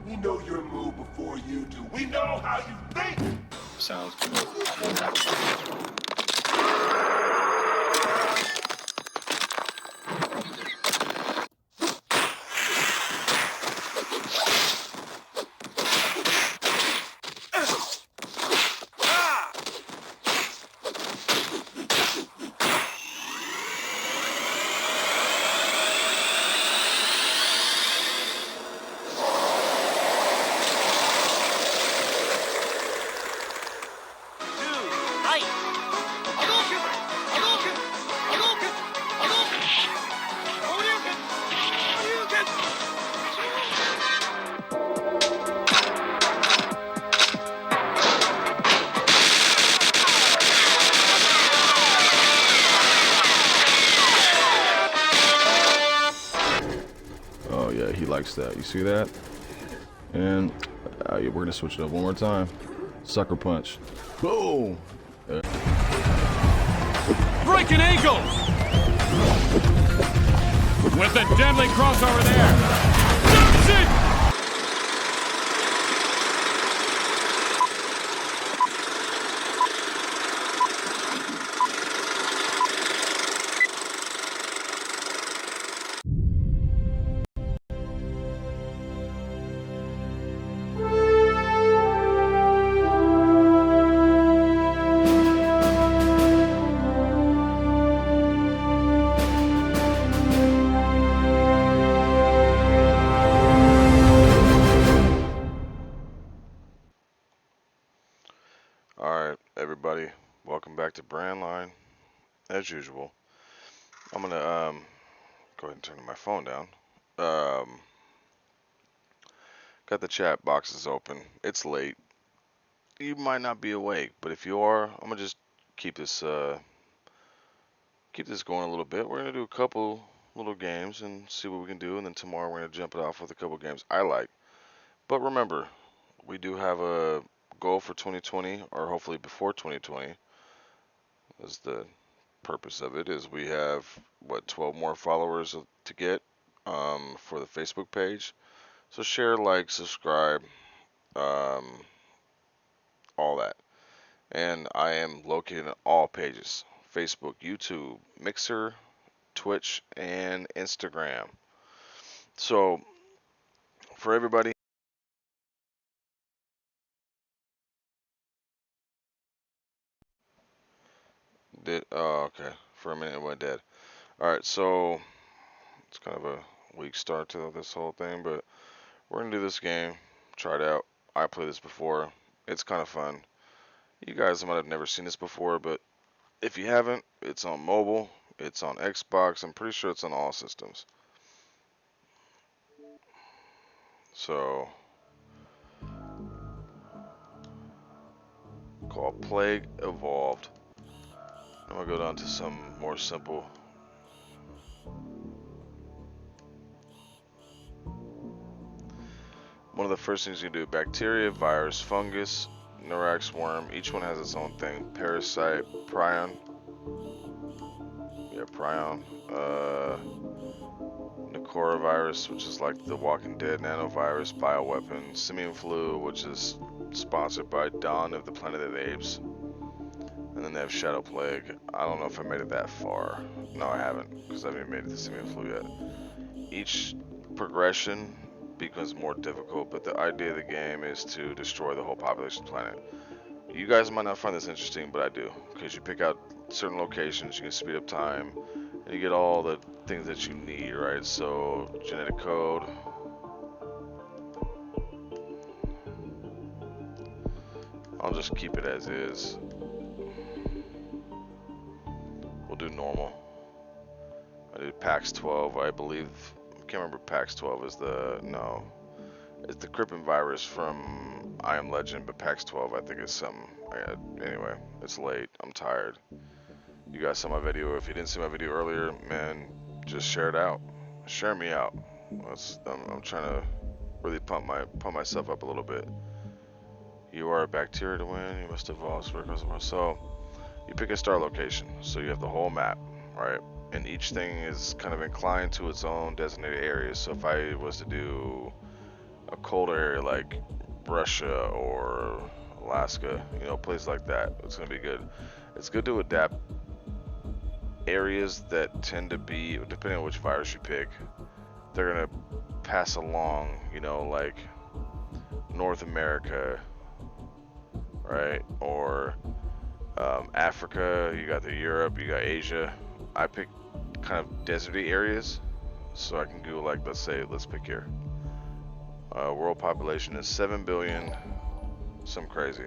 We know your move before you do. We know how you think! Sounds good. Oh yeah, he likes that. You see that? And we're gonna switch it up one more time. Sucker punch. Boom! Breaking ankles! With the deadly crossover there. Dumps it! Alright, everybody, welcome back to Brandline. As usual, I'm gonna go ahead and turn my phone down. Got the chat boxes open. It's late. You might not be awake, but if you are, I'm gonna just keep this going a little bit. We're gonna do a couple little games and see what we can do, and then tomorrow we're gonna jump it off with a couple games I like. But remember, we do have a goal for 2020, or hopefully before 2020. Is the purpose of it is we have 12 more followers to get for the Facebook page. So share, like, subscribe, all that. And I am located on all pages: Facebook, YouTube, Mixer, Twitch, and Instagram. So for everybody, okay, for a minute it went dead. Alright, so it's kind of a weak start to this whole thing, but we're gonna do this game, try it out. I played this before. It's kind of fun. You guys might have never seen this before, but if you haven't, it's on mobile, it's on Xbox, I'm pretty sure it's on all systems. So, called Plague Evolved. I'm gonna go down to some more simple. One of the first things you do: bacteria, virus, fungus, Norax worm. Each one has its own thing. Parasite, prion. Yeah, prion. Norovirus, which is like the Walking Dead nanovirus, bioweapon. Simian flu, which is sponsored by Dawn of the Planet of the Apes. And then they have Shadow Plague. I don't know if I made it that far. No, I haven't, because I haven't made it to Simian flu yet. Each progression becomes more difficult, but the idea of the game is to destroy the whole population of the planet. You guys might not find this interesting, but I do, because you pick out certain locations, you can speed up time, and you get all the things that you need, right? So, genetic code. I'll just keep it as is. We'll do normal. I did PAX 12, I believe. I can't remember. PAX 12 is it's the Crippen virus from I Am Legend, but PAX 12 I think is something. Anyway, it's late. I'm tired. You guys saw my video. If you didn't see my video earlier, man, just share it out. Share me out. I'm trying to really pump myself up a little bit. You are a bacteria to win. You must evolve. So you pick a star location. So you have the whole map, right? And each thing is kind of inclined to its own designated area. So if I was to do a colder area like Russia or Alaska, you know, places like that. It's gonna be good. It's good to adapt areas that tend to be, depending on which virus you pick, they're gonna pass along, you know, like North America, right? Or Africa, you got the Europe, you got Asia. I pick kind of deserty areas, so I can go like, let's pick here. World population is 7 billion, some crazy.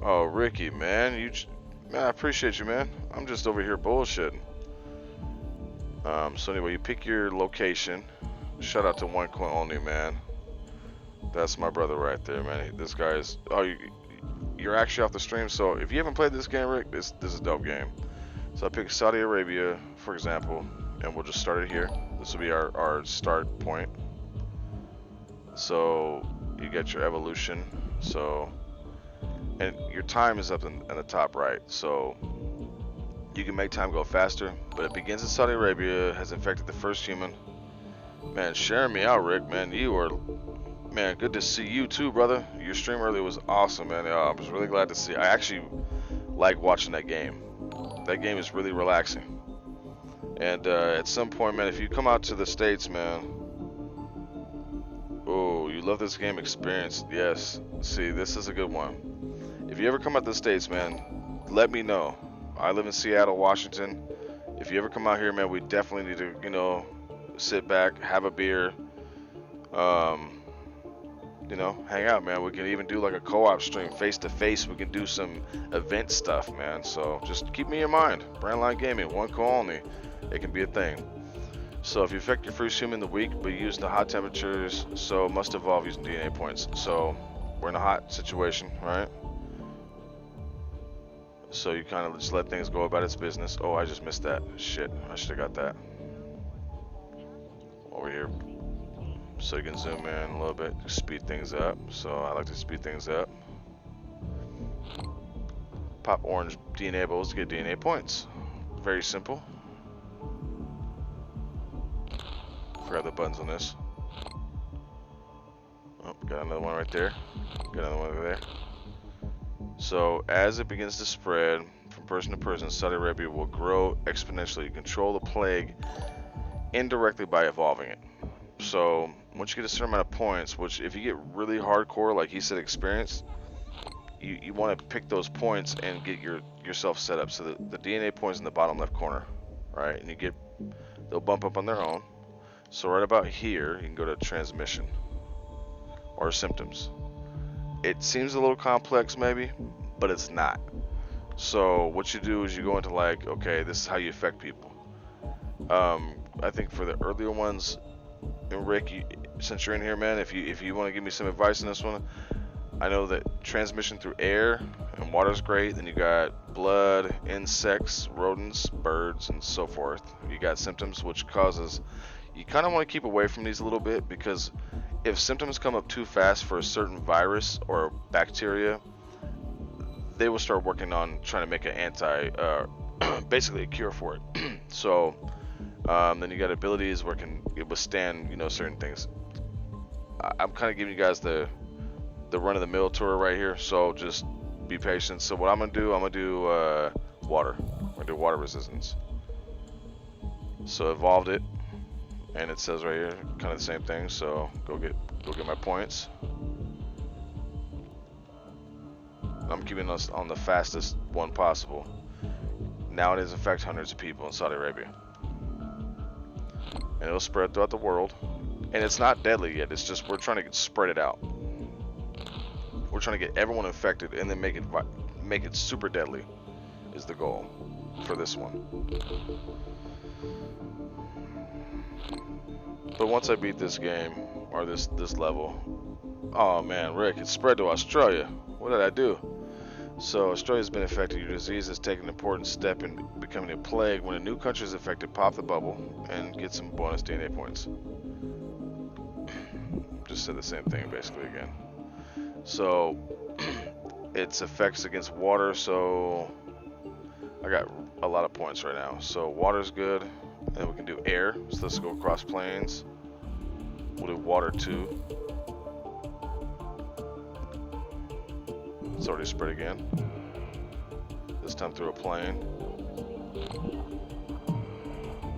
Oh, Ricky, man, man, I appreciate you, man. I'm just over here bullshitting. So anyway, you pick your location. Shout out to One Coin Only, man. That's my brother right there, man. This guy is. Oh, you're actually off the stream. So if you haven't played this game, Rick, this is a dope game. So I pick Saudi Arabia, for example, and we'll just start it here. This will be our start point. So you get your evolution. So, and your time is up in the top right. So you can make time go faster. But it begins in Saudi Arabia, has infected the first human. Man, sharing me out, Rick, man. You are, man, good to see you too, brother. Your stream earlier was awesome, man. I was really glad to see. I actually like watching that game. That game is really relaxing. And at some point, man, if you come out to the States, man. Oh, you love this game experience. Yes. See, this is a good one. If you ever come out to the States, man, let me know. I live in Seattle, Washington. If you ever come out here, man, we definitely need to, you know, sit back, have a beer, you know, hang out, man. We can even do like a co-op stream face to face. We can do some event stuff, man. So just keep me in mind. BRANDLINE Gaming, one call only. It can be a thing. So if you affect your first human in the week, but use the hot temperatures, so must evolve using DNA points. So we're in a hot situation, right? So you kind of just let things go about its business. Oh, I just missed that. Shit, I should have got that. Over here. So you can zoom in a little bit, speed things up. So I like to speed things up. Pop orange DNA bowls to get DNA points. Very simple. Forgot the buttons on this. Oh, got another one right there. Got another one over there. So as it begins to spread from person to person, Saudi Arabia will grow exponentially. Control the plague indirectly by evolving it. So once you get a certain amount of points, which if you get really hardcore, like he said, experience, you want to pick those points and get yourself set up. So the DNA points in the bottom left corner, right? And they'll bump up on their own. So right about here, you can go to transmission or symptoms. It seems a little complex maybe, but it's not. So what you do is you go into like, okay, this is how you affect people. I think for the earlier ones, and Rick, since you're in here, man, if you want to give me some advice on this one, I know that transmission through air and water is great. Then you got blood, insects, rodents, birds, and so forth. You got symptoms, which causes, you kind of want to keep away from these a little bit, because if symptoms come up too fast for a certain virus or bacteria, they will start working on trying to make an basically a cure for it. So then you got abilities where it can withstand, you know, certain things. I'm kind of giving you guys the run-of-the-mill tour right here, so just be patient. So what I'm gonna do water. I'm gonna do water resistance. So evolved it, and it says right here kind of the same thing. So go get my points. I'm keeping us on the fastest one possible. Nowadays affect hundreds of people in Saudi Arabia, and it'll spread throughout the world. And it's not deadly yet. It's just we're trying to spread it out. We're trying to get everyone infected and then make it super deadly is the goal for this one. But once I beat this game or this level, oh man, Rick, it spread to Australia. What did I do? So Australia's been affected. Your disease has taken an important step in becoming a plague. When a new country is affected, pop the bubble and get some bonus DNA points. Just said the same thing basically again. So its effects against water, so I got a lot of points right now. So water's good, and we can do air. So let's go across plains. We'll do water too. It's already spread again. This time through a plane.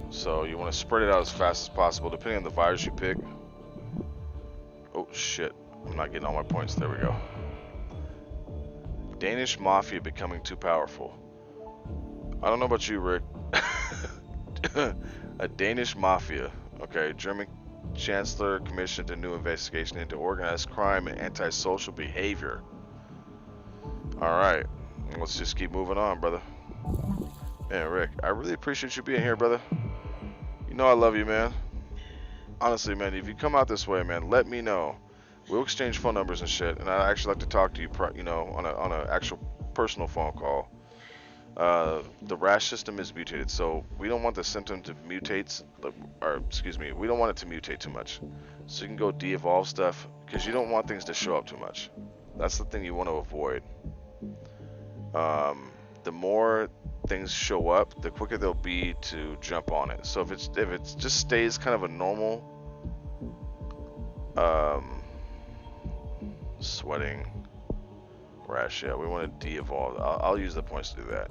So you want to spread it out as fast as possible, depending on the virus you pick. Oh shit, I'm not getting all my points. There we go. Danish mafia becoming too powerful. I don't know about you, Rick. A Danish mafia. Okay, German chancellor commissioned a new investigation into organized crime and antisocial behavior. Alright, let's just keep moving on, brother. Man, Rick, I really appreciate you being here, brother. You know I love you, man. Honestly, man, if you come out this way, man, let me know. We'll exchange phone numbers and shit, and I'd actually like to talk to you, you know, on a actual personal phone call. The rash system is mutated, so we don't want the symptom to mutate, or excuse me, we don't want it to mutate too much. So you can go de-evolve stuff, because you don't want things to show up too much. That's the thing you want to avoid. The more things show up, the quicker they'll be to jump on it. So if it just stays kind of a normal, sweating rash, yeah, we want to de-evolve. I'll use the points to do that.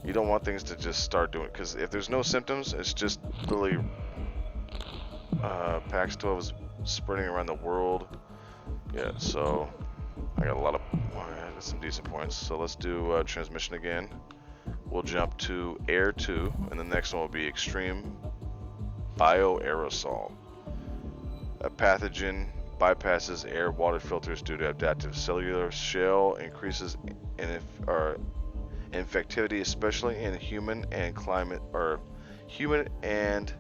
You don't want things to just start doing it, because if there's no symptoms, it's just literally PAX 12 is spreading around the world. Yeah, so I got some decent points. So let's do transmission again. We'll jump to air 2, and the next one will be extreme bioaerosol. A pathogen bypasses air water filters due to adaptive cellular shell, increases infectivity, especially in human and climate, or human and,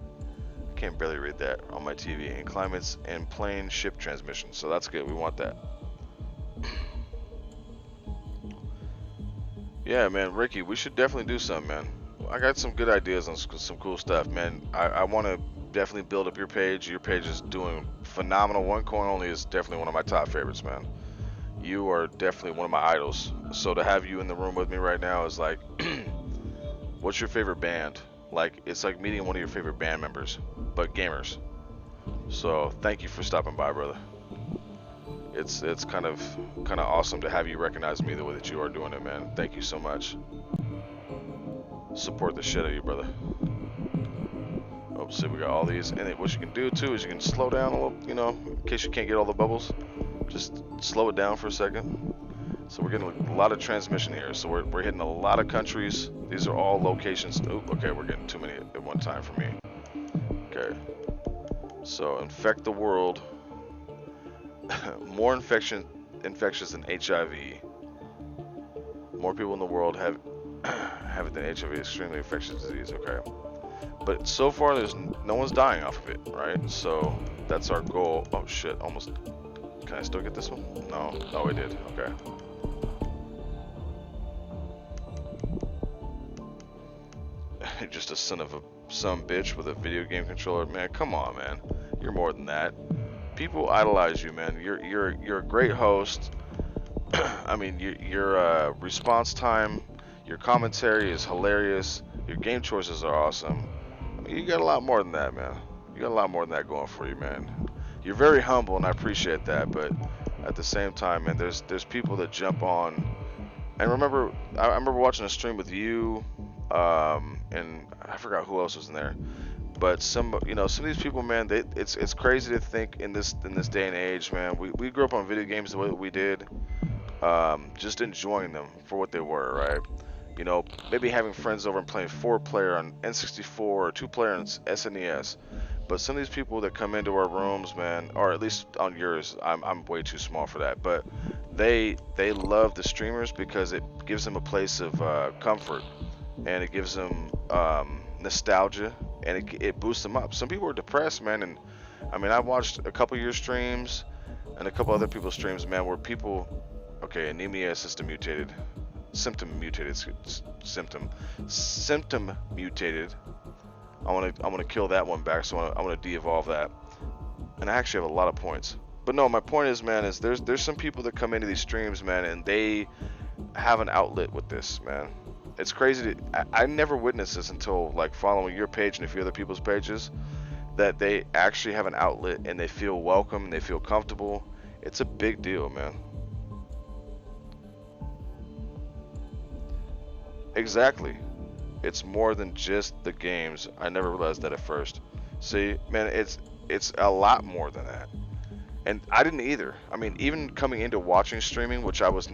I can't barely read that on my TV, and climates and plane ship transmission. So that's good, we want that. Yeah, man, Ricky, we should definitely do something, man. I got some good ideas on some cool stuff, man. I want to definitely build up your page. Your page is doing phenomenal. One Coin Only is definitely one of my top favorites, man. You are definitely one of my idols. So to have you in the room with me right now is like, what's your favorite band? Like, it's like meeting one of your favorite band members, but gamers. So thank you for stopping by, brother. It's kind of awesome to have you recognize me the way that you are doing it, man. Thank you so much. Support the shit out of you, brother. Oh, see, we got all these. And what you can do too is you can slow down a little, you know, in case you can't get all the bubbles. Just slow it down for a second. So we're getting a lot of transmission here. So we're hitting a lot of countries. These are all locations. Oh, okay, we're getting too many at one time for me. Okay. So infect the world. More infectious than HIV. More people in the world have it than HIV. Extremely infectious disease. Okay, but so far there's no one's dying off of it, right? So that's our goal. Oh shit! Almost. Can I still get this one? No. Oh, we did. Okay. Just a son of a bitch with a video game controller. Man, come on, man. You're more than that. People idolize you, man. You're a great host. I mean, your response time, your commentary is hilarious. Your game choices are awesome. I mean, you got a lot more than that, man. You got a lot more than that going for you, man. You're very humble, and I appreciate that. But at the same time, man, there's people that jump on. And I remember watching a stream with you, and I forgot who else was in there. But some of these people, man, it's crazy to think in this day and age, man. We grew up on video games the way that we did, just enjoying them for what they were, right? You know, maybe having friends over and playing 4-player on N64 or 2-player on SNES. But some of these people that come into our rooms, man, or at least on yours, I'm way too small for that. But they love the streamers because it gives them a place of comfort, and it gives them nostalgia. And it boosts them up. Some people are depressed, man, and I mean, I watched a couple of your streams and a couple other people's streams, man, where people, okay, anemia symptom mutated. I want to kill that one back, so I want to de-evolve that. And I actually have a lot of points. But no, my point is, man, is there's some people that come into these streams, man, and they have an outlet with this, man. It's crazy. I never witnessed this until like following your page and a few other people's pages, that they actually have an outlet and they feel welcome and they feel comfortable. It's a big deal, man. Exactly. It's more than just the games. I never realized that at first. See, man, it's a lot more than that. And I didn't either. I mean, even coming into watching streaming, which I was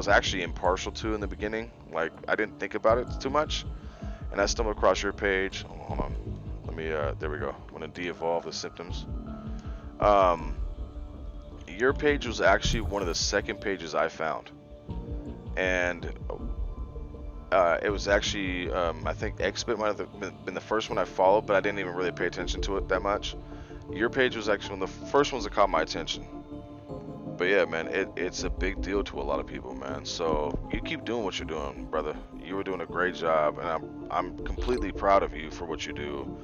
actually impartial to in the beginning. Like, I didn't think about it too much. And I stumbled across your page. Oh, hold on. Let me, there we go. I'm gonna de-evolve the symptoms. Your page was actually one of the second pages I found. And it was actually, I think Xbit might have been the first one I followed, but I didn't even really pay attention to it that much. Your page was actually one of the first ones that caught my attention. But yeah, man, it's a big deal to a lot of people, man. So you keep doing what you're doing, brother. You were doing a great job, and I'm completely proud of you for what you do.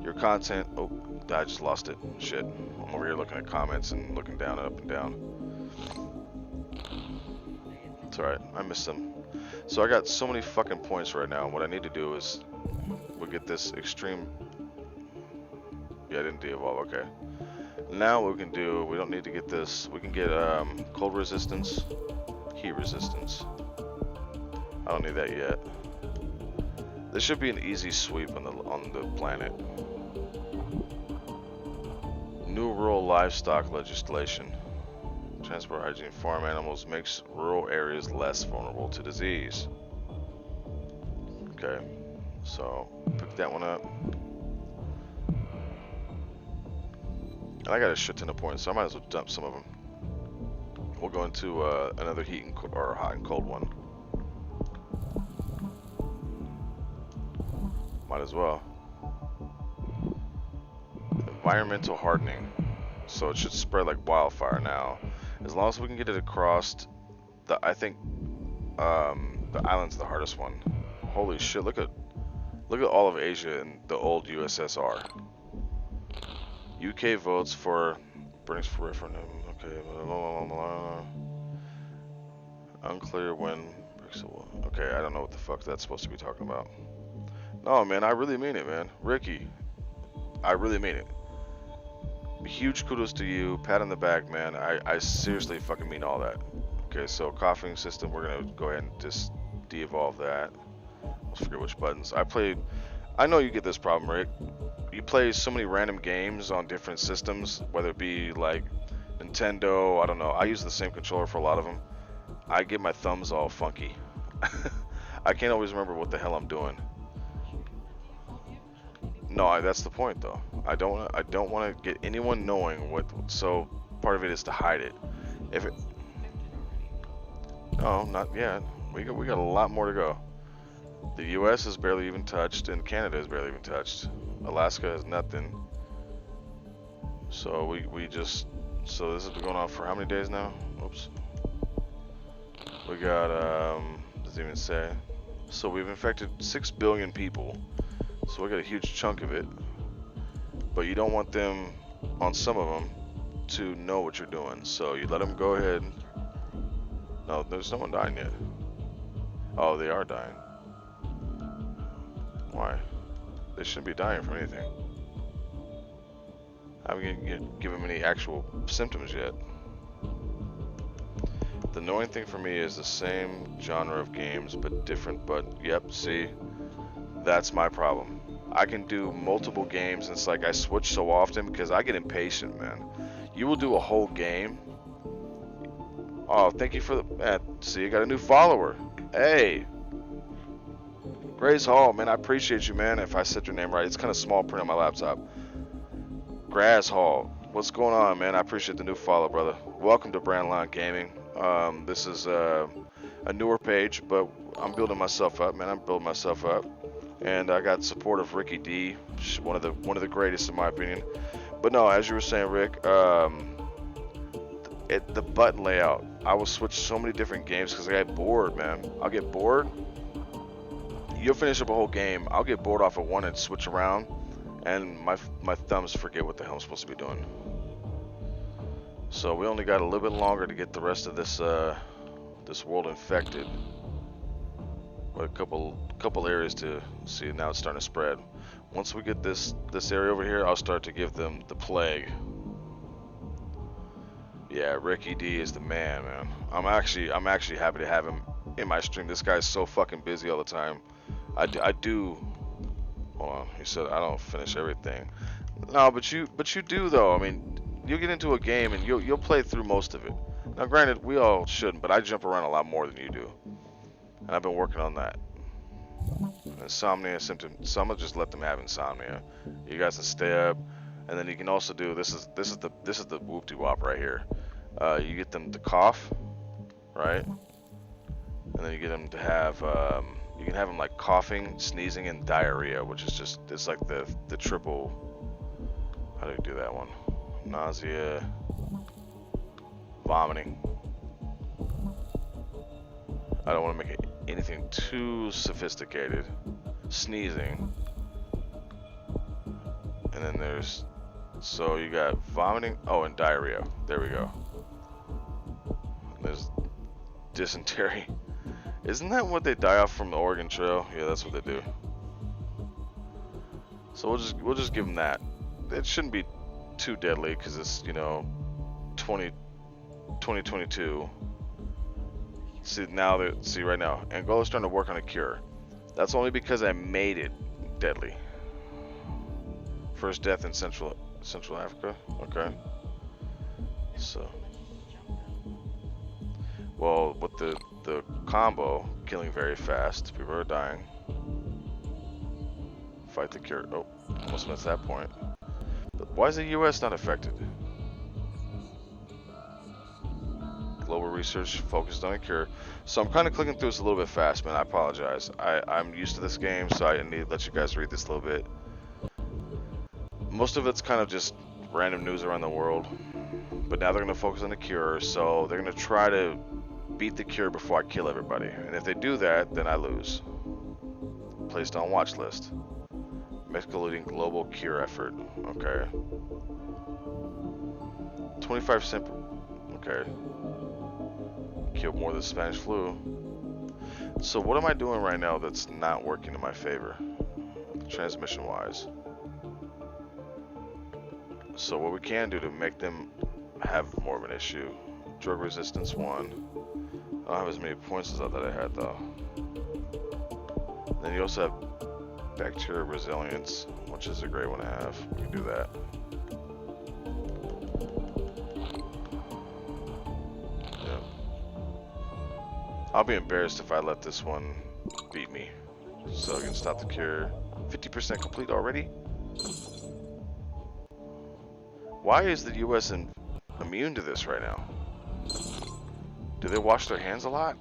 Your content. Oh, I just lost it. Shit. I'm over here looking at comments and looking down and up and down. It's alright. I missed them. So I got so many fucking points right now. What I need to do is we'll get this extreme. Yeah, I didn't de-evolve. Okay. Now what we can do, we don't need to get this. We can get cold resistance, heat resistance. I don't need that yet. This should be an easy sweep on the planet. New rural livestock legislation. Transport hygiene farm animals makes rural areas less vulnerable to disease. Okay, so pick that one up. And I got a shit ton of points, so I might as well dump some of them. We'll go into another heat and or hot and cold one. Might as well. Environmental hardening. So it should spread like wildfire now. As long as we can get it across I think the island's the hardest one. Holy shit, look at all of Asia and the old USSR. UK votes for brings for referendum. Okay, blah, blah, blah. Unclear when. Okay, I don't know what the fuck that's supposed to be talking about. No, man, I really mean it, man. Ricky, I really mean it. Huge kudos to you. Pat on the back, man. I seriously fucking mean all that. Okay, so coughing system, we're gonna go ahead and just de-evolve that. I forget which buttons. I know you get this problem, Rick. You play so many random games on different systems, whether it be like Nintendo, I don't know. I use the same controller for a lot of them. I get my thumbs all funky. I can't always remember what the hell I'm doing. No, that's the point though. I don't want to get anyone knowing what. So part of it is to hide it. If it. No, not yet. We got a lot more to go. The U.S. is barely even touched, and Canada is barely even touched. Alaska has nothing. So so this has been going on for how many days now? Oops. We got doesn't even say. So we've infected 6 billion people. So we got a huge chunk of it. But you don't want them, on some of them, to know what you're doing. So you let them go ahead. No, there's no one dying yet. Oh, they are dying. Why? They shouldn't be dying from anything. I haven't given them any actual symptoms yet. The annoying thing for me is the same genre of games, but different. But yep, see, that's my problem. I can do multiple games, and it's like I switch so often because I get impatient, man. You will do a whole game. Oh, thank you for the. See, you got a new follower. Hey. Grace Hall, man, I appreciate you, man. If I said your name right, it's kind of small print on my laptop. Grass Hall, what's going on, man? I appreciate the new follow, brother. Welcome to BRANDLINE Gaming. This is a newer page, but I'm building myself up, man. I'm building myself up, and I got support of Ricky D, one of the greatest in my opinion. But no, as you were saying, Rick, the button layout. I will switch so many different games because I get bored, man. I'll get bored. You'll finish up a whole game. I'll get bored off of one and switch around, and my thumbs forget what the hell I'm supposed to be doing. So we only got a little bit longer to get the rest of this this world infected. But a couple areas to see. Now it's starting to spread. Once we get this area over here, I'll start to give them the plague. Yeah, Ricky D is the man, man. I'm actually happy to have him in my stream, this guy's so fucking busy all the time. I do. Hold on. He said I don't finish everything. No, but you do though. I mean, you get into a game and you'll play through most of it. Now, granted, we all shouldn't, but I jump around a lot more than you do, and I've been working on that. Insomnia symptom. So I'm gonna just let them have insomnia. You guys can stay up, and then you can also do this is the whoop de wop right here. You get them to cough, right? And then you get them to have you can have them like coughing, sneezing, and diarrhea, which is just it's like the triple. How do you do that one? Nausea, vomiting. I don't want to make it anything too sophisticated. Sneezing. And then there's, so you got vomiting, oh, and diarrhea. There we go. And there's dysentery. Isn't that what they die off from the Oregon Trail? Yeah, that's what they do. So we'll just give them that. It shouldn't be too deadly because it's, you know, 2022. See right now, Angola's trying to work on a cure. That's only because I made it deadly. First death in Central Africa. Okay. So, well, with the combo killing very fast, people are dying. Fight the cure. Oh, almost missed that point. But why is the U.S. not affected? Global research focused on a cure. So I'm kind of clicking through this a little bit fast, man. I apologize. I'm used to this game, so I need to let you guys read this a little bit. Most of it's kind of just random news around the world. But now they're going to focus on the cure, so they're going to try to beat the cure before I kill everybody. And if they do that, then I lose. Placed on watch list. Mexico leading global cure effort. Okay. 25 simple. Okay. Killed more than the Spanish flu. So what am I doing right now that's not working in my favor, transmission wise? So what we can do to make them have more of an issue. Drug resistance 1. I don't have as many points as I thought I had though. Then you also have bacterial resilience, which is a great one to have. We can do that. I'll be embarrassed if I let this one beat me. So I can stop the cure. 50% complete already? Why is the US immune to this right now? Do they wash their hands a lot?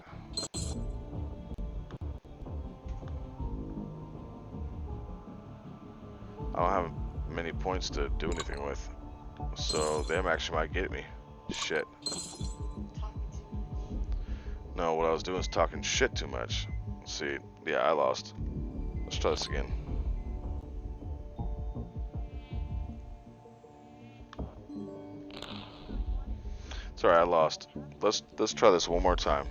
I don't have many points to do anything with. So them actually might get me. Shit. No, what I was doing is talking shit too much. Let's see, yeah, I lost. Let's try this again. Sorry, I lost. Let's try this one more time.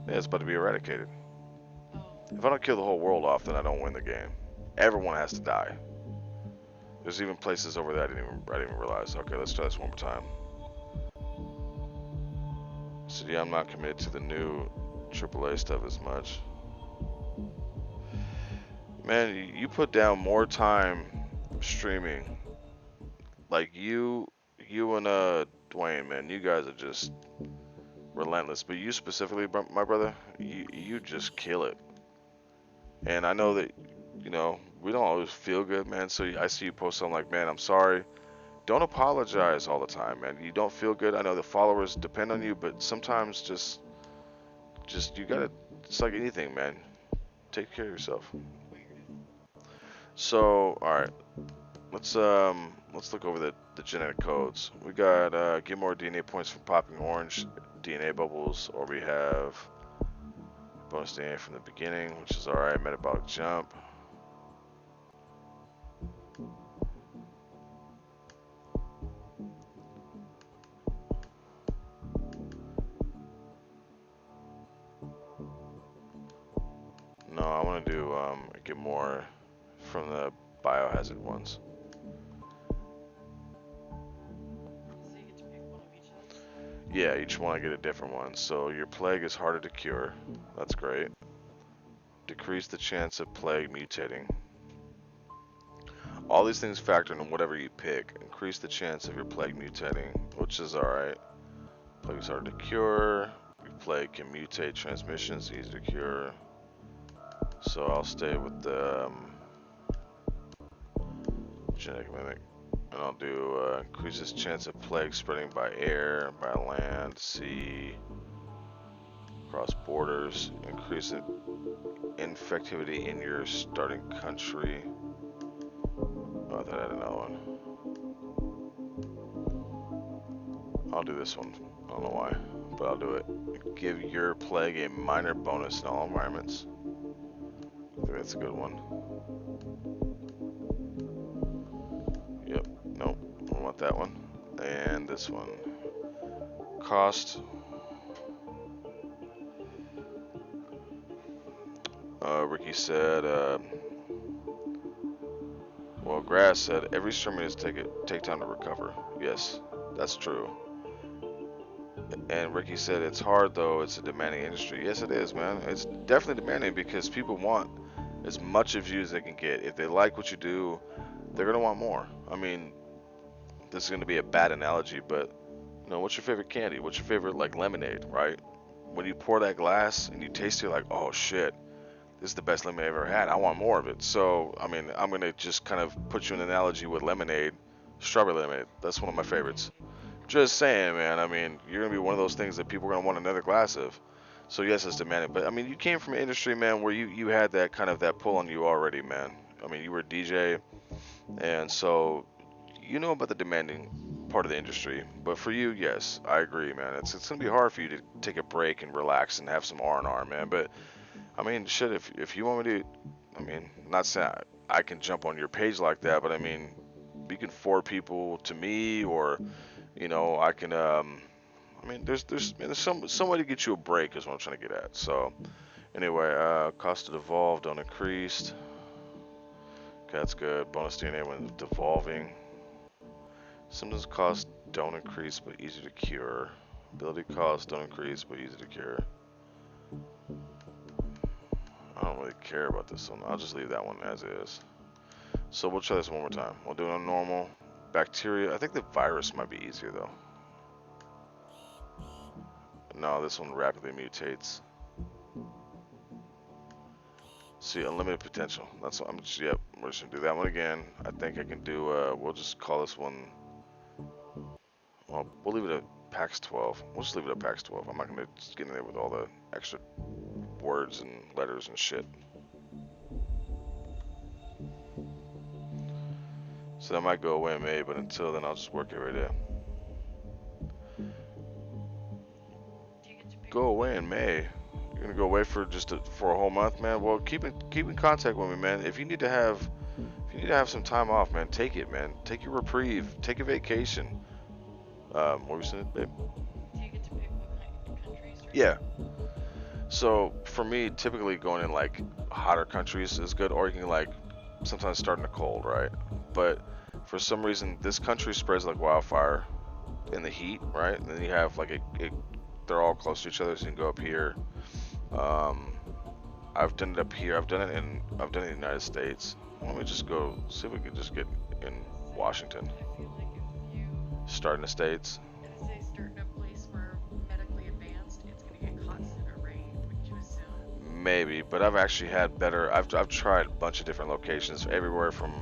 Yeah, it's about to be eradicated. If I don't kill the whole world off, then I don't win the game. Everyone has to die. There's even places over there I didn't even realize. Okay, let's try this one more time. So yeah, I'm not committed to the new AAA stuff as much. Man, you put down more time streaming. Like you and Dwayne, man, you guys are just relentless. But you specifically, my brother, you just kill it. And I know that, you know, we don't always feel good, man. So I see you post something like, man, I'm sorry. Don't apologize all the time, man. You don't feel good. I know the followers depend on you, but sometimes just you gotta. It's like anything, man. Take care of yourself. So, all right, let's look over the genetic codes. We got get more DNA points from popping orange DNA bubbles, or we have bonus DNA from the beginning, which is all right. Metabolic jump. No, I want to do get more from the biohazard ones. Yeah, each one I get a different one. So your plague is harder to cure. That's great. Decrease the chance of plague mutating. All these things factor in whatever you pick. Increase the chance of your plague mutating, which is alright. Plague is hard to cure. Your plague can mutate transmissions, easy to cure. So I'll stay with the genetic mimic. And I'll do increases chance of plague spreading by air, by land, sea, across borders. Increase infectivity in your starting country. Oh, I thought I had another one. I'll do this one. I don't know why, but I'll do it. Give your plague a minor bonus in all environments. I think that's a good one. Yep. Nope. I don't want that one. And this one. Cost. Ricky said, well, Grass said, every streamer take time to recover. Yes, that's true. And Ricky said, it's hard though, it's a demanding industry. Yes, it is, man. It's definitely demanding because people want as much of you as they can get. If they like what you do, they're gonna want more. I mean, this is gonna be a bad analogy, but you know, what's your favorite candy? What's your favorite, like, lemonade, right? When you pour that glass and you taste it, like, oh shit, this is the best lemonade I've ever had. I want more of it. So, I mean, I'm gonna just kind of put you an analogy with lemonade, strawberry lemonade. That's one of my favorites. Just saying, man. I mean, you're gonna be one of those things that people are gonna want another glass of. So yes, it's demanding. But I mean, you came from an industry, man, where you had that kind of that pull on you already, man. I mean, you were a DJ, and so you know about the demanding part of the industry. But for you, yes, I agree, man. It's gonna be hard for you to take a break and relax and have some R&R, man. But I mean, shit, if you want me to, I mean, not saying I can jump on your page like that, but I mean, you can forward people to me, or you know, I can, I mean, there's some way to get you a break is what I'm trying to get at. So, anyway, cost of devolve don't increased. Okay, that's good. Bonus DNA when devolving. Symptoms cost don't increase, but easy to cure. Ability costs don't increase, but easy to cure. I don't really care about this one. I'll just leave that one as is. So we'll try this one more time. We'll do it on normal. Bacteria. I think the virus might be easier though. No, this one rapidly mutates. See, unlimited potential. That's what I'm just, yep, we're just gonna do that one again. I think I can do, we'll just call this one, well, we'll leave it at PAX 12. We'll just leave it at PAX 12. I'm not gonna just get in there with all the extra words and letters and shit. So that might go away in May, but until then I'll just work every day. Go away in May. You're gonna go away for for a whole month, man. Well, keep in contact with me, man. If you need to have some time off, man, take it, man. Take your reprieve. Take a vacation. What were you saying, babe? Do you get to pick what countries? Yeah. So for me, typically going in like hotter countries is good, or you can like sometimes start in the cold, right? But for some reason, this country spreads like wildfire in the heat, right? And then you have like they're all close to each other, so you can go up here. I've done it up here. I've done it in the United States. Let me just go see if we can just get in Washington. I feel like if you Start in the States. say start in a place where medically advanced, it's gonna get constant rain, wouldn't you assume? Maybe, but I've actually had better. I've tried a bunch of different locations, everywhere from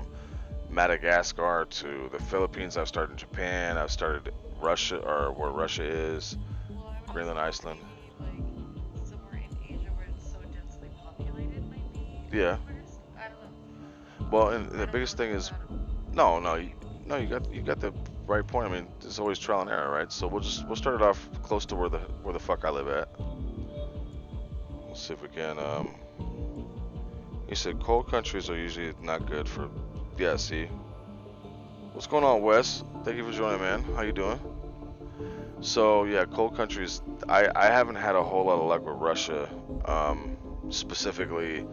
Madagascar to the Philippines. I've started in Japan. I've started Russia, or where Russia is, Well, I would Greenland, think Iceland. like somewhere in Asia where it's so densely populated might be Yeah. worse. I don't know. Well, and the I don't biggest know thing is, about you got the right point. I mean, there's always trial and error, right? So we'll start it off close to where the fuck I live at. Let's see if we can. He said cold countries are usually not good for. Yeah, see. What's going on, Wes? Thank you for joining, man. How you doing? So yeah, cold countries. I haven't had a whole lot of luck with Russia, specifically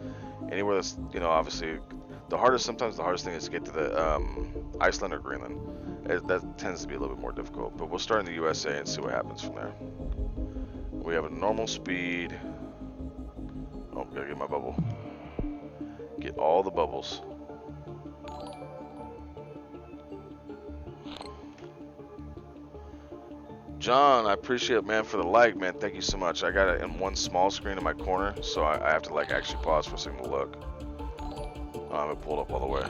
anywhere that's, you know, obviously the hardest thing is to get to the Iceland or Greenland. That tends to be a little bit more difficult. But we'll start in the USA and see what happens from there. We have a normal speed. Oh, gotta get my bubble. Get all the bubbles. John, I appreciate it, man, for the like, man. Thank you so much. I got it in one small screen in my corner, so I have to like actually pause for a second to look. It pulled up all the way.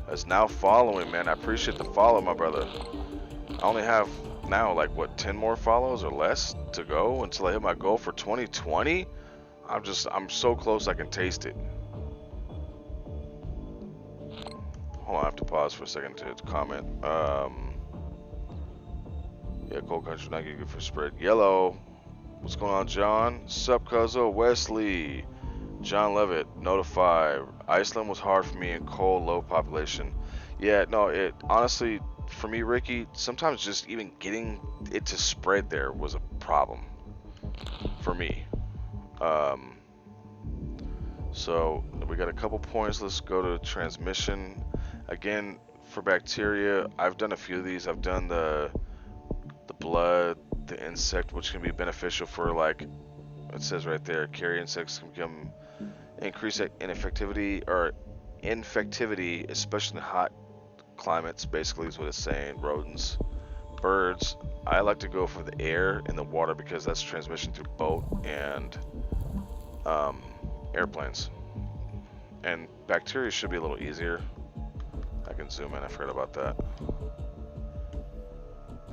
That's now following, man. I appreciate the follow, my brother. I only have now like what 10 more follows or less to go until I hit my goal for 2020. I'm so close I can taste it. Hold on, I have to pause for a second to comment. Yeah, cold country not good for spread. Yellow. What's going on, John? Sup, Cuzzo? Wesley. John Levitt. Notify. Iceland was hard for me in cold, low population. Yeah, no, it honestly, for me, Ricky, sometimes just even getting it to spread there was a problem for me. So we got a couple points. Let's go to transmission. Again, for bacteria, I've done a few of these. I've done the blood, the insect, which can be beneficial for, like it says right there, carrier insects can become increase infectivity or infectivity, especially in hot climates. Basically, is what it's saying. Rodents, birds. I like to go for the air and the water because that's transmission through boat and airplanes. And bacteria should be a little easier. I can zoom in. I forgot about that.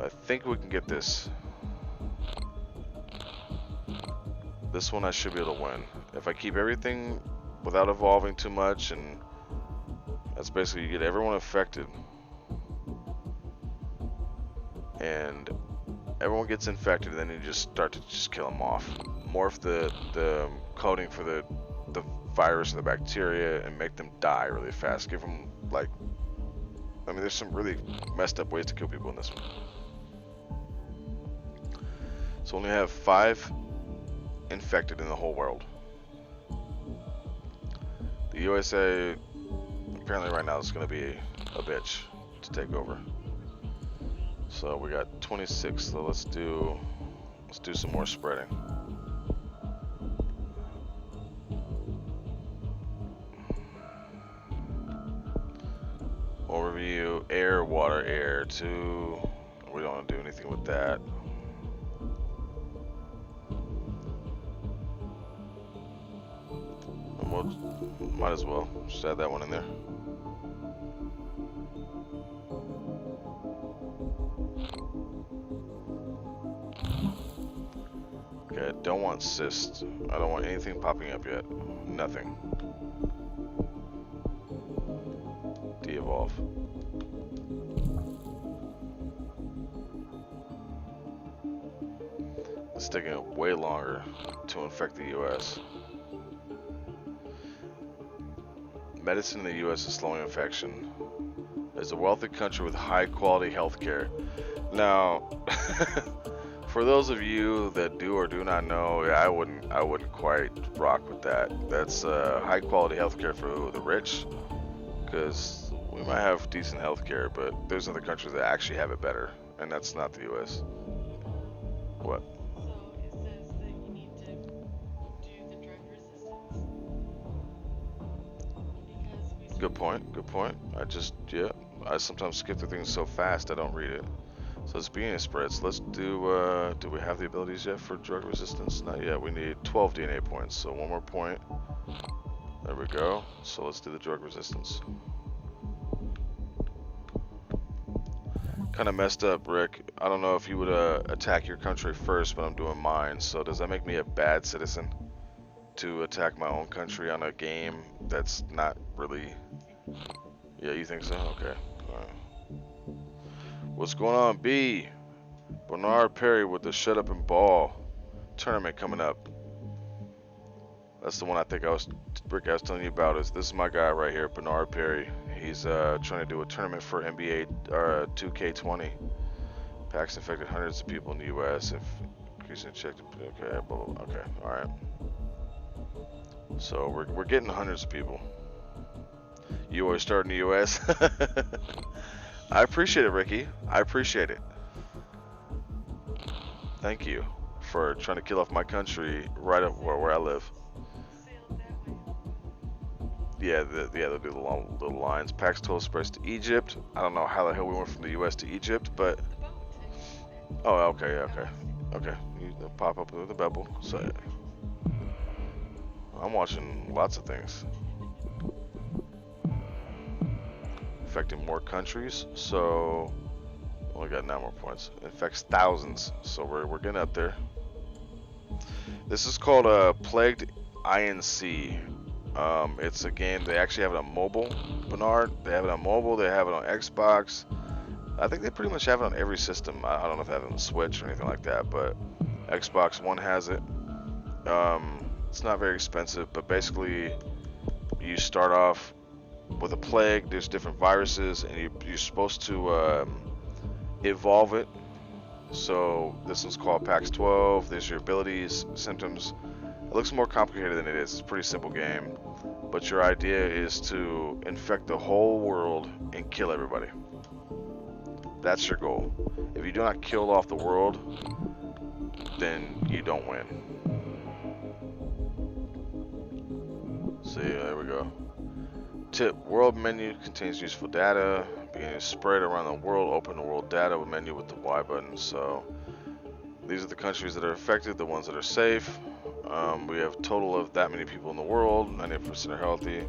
I think we can get this. This one I should be able to win. If I keep everything without evolving too much, and that's basically you get everyone affected. And everyone gets infected, and then you just start to just kill them off. Morph the coding for the virus or the bacteria and make them die really fast. Give them, like, I mean, there's some really messed up ways to kill people in this one. So only have 5 infected in the whole world. The USA apparently right now is going to be a bitch to take over. So we got 26. So let's do some more spreading. Overview: air, water, air. 2. We don't want to do anything with that. Might as well just add that one in there. Okay, I don't want cysts. I don't want anything popping up yet. Nothing. De-evolve. It's taking way longer to infect the US. Medicine in the U.S. is slowing infection. It's a wealthy country with high-quality healthcare. Now, for those of you that do or do not know, I wouldn't quite rock with that. That's high-quality healthcare for who? The rich? Because we might have decent healthcare, but there's other countries that actually have it better, and that's not the U.S. What? Good point. Good point. I sometimes skip through things so fast I don't read it. So it's being spreads. Let's do we have the abilities yet for drug resistance? Not yet. We need 12 DNA points. So one more point. There we go. So let's do the drug resistance. Kind of messed up, Rick. I don't know if you would attack your country first, but I'm doing mine. So does that make me a bad citizen to attack my own country on a game that's not really? Yeah, you think so? Okay. All right. What's going on, B? Bernard Perry with the Shut Up and Ball tournament coming up. That's the one I think Rick, I was telling you about. This is my guy right here, Bernard Perry. He's trying to do a tournament for NBA 2K20. Packs infected hundreds of people in the U.S. If increasing checked. Okay, blah, blah, blah. Okay, all right. So we're getting hundreds of people. You always start in the U.S. I appreciate it, Ricky. I appreciate it. Thank you for trying to kill off my country right up where I live. Yeah, they'll do the long little lines. PAX 12 spreads to Egypt. I don't know how the hell we went from the U.S. to Egypt, but oh, okay, okay. You pop up with the bubble. So I'm watching lots of things affecting more countries. So only got 9 more points. It affects thousands. So we're getting up there. This is called Plagued INC. It's a game, they actually have it on mobile, Bernard. They have it on mobile, they have it on Xbox. I think they pretty much have it on every system. I don't know if they have it on Switch or anything like that, but Xbox One has it. It's not very expensive, but basically you start off with a plague. There's different viruses, and you're supposed to evolve it. So this one's called PAX 12. There's your abilities, symptoms. It looks more complicated than it is. It's a pretty simple game. But your idea is to infect the whole world and kill everybody. That's your goal. If you do not kill off the world, then you don't win. See, there we go. Tip, world menu contains useful data. Beginning to spread around the world, open the world data menu with the Y button. So these are the countries that are affected, the ones that are safe. We have a total of that many people in the world, 98% are healthy.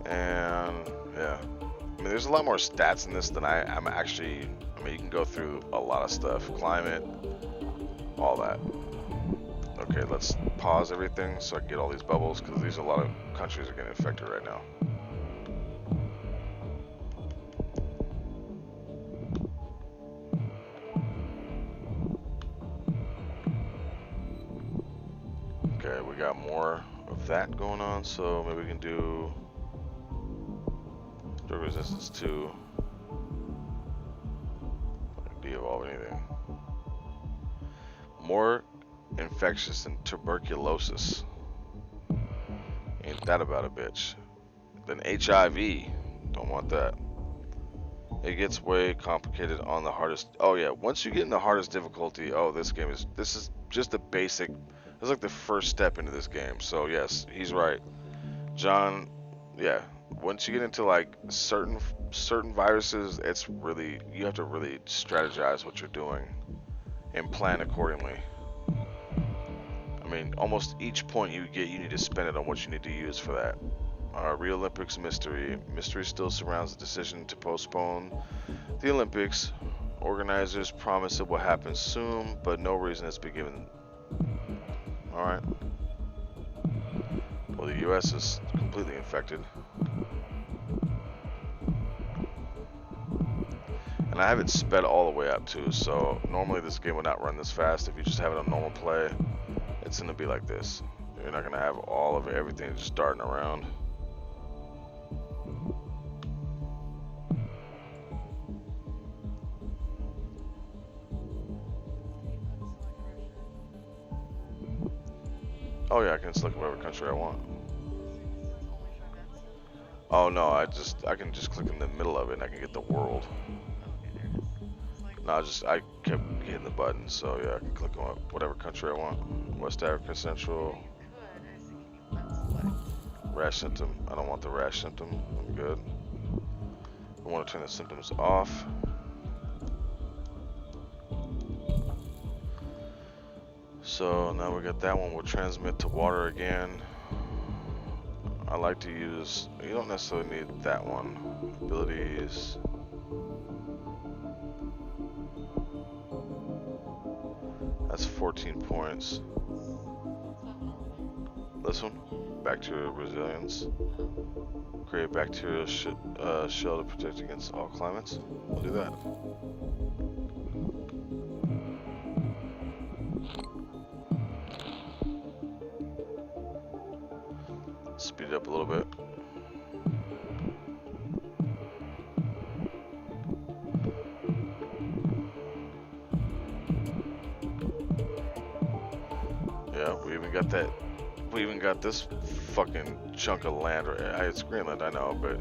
And yeah, I mean, there's a lot more stats in this than I'm actually, I mean, you can go through a lot of stuff, climate, all that. Okay, let's pause everything so I can get all these bubbles, because these are a lot of countries are getting affected right now. Okay, we got more of that going on, so maybe we can do drug resistance 2. De-evolve anything. More infectious than tuberculosis. Ain't that about a bitch? Then HIV. Don't want that. It gets way complicated on the hardest. Oh yeah, once you get in the hardest difficulty, oh, this is just a basic. It's like the first step into this game. So yes, he's right, John. Yeah, once you get into like certain viruses, it's really, you have to really strategize what you're doing and plan accordingly. I mean, almost each point you get, you need to spend it on what you need to use for that. Rio Olympics mystery. Mystery still surrounds the decision to postpone the Olympics. Organizers promise it will happen soon, but no reason has been given. Alright. Well, the US is completely infected. And I have it sped all the way up too, so normally this game would not run this fast. If you just have it on normal play, it's going to be like this. You're not going to have all of everything just darting around. Oh yeah, I can select whatever country I want. Oh no, I can just click in the middle of it and I can get the world. No, I kept hitting the button, so yeah, I can click on whatever country I want. West Africa, Central. Rash symptom. I don't want the rash symptom. I'm good. I want to turn the symptoms off. So now we got that one. We'll transmit to water again. I like to use, you don't necessarily need that one. Abilities. That's 14 points. This one, bacterial resilience. Create bacterial shell to protect against all climates. We'll do that. Speed it up a little bit. Yeah, we even got that we even got this fucking chunk of land. It's Greenland, I know, but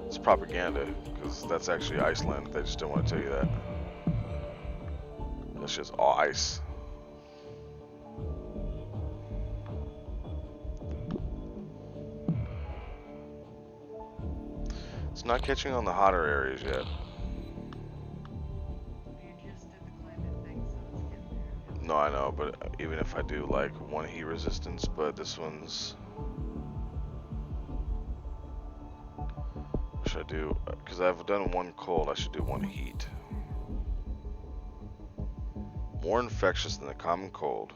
it's propaganda because that's actually Iceland. They just don't want to tell you that. That's just all ice. It's not catching on the hotter areas yet. You just did the climate thing, so it's getting there. No, I know, but even if I do like one heat resistance, but this one's. What should I do? Because I've done one cold, I should do one heat. More infectious than the common cold.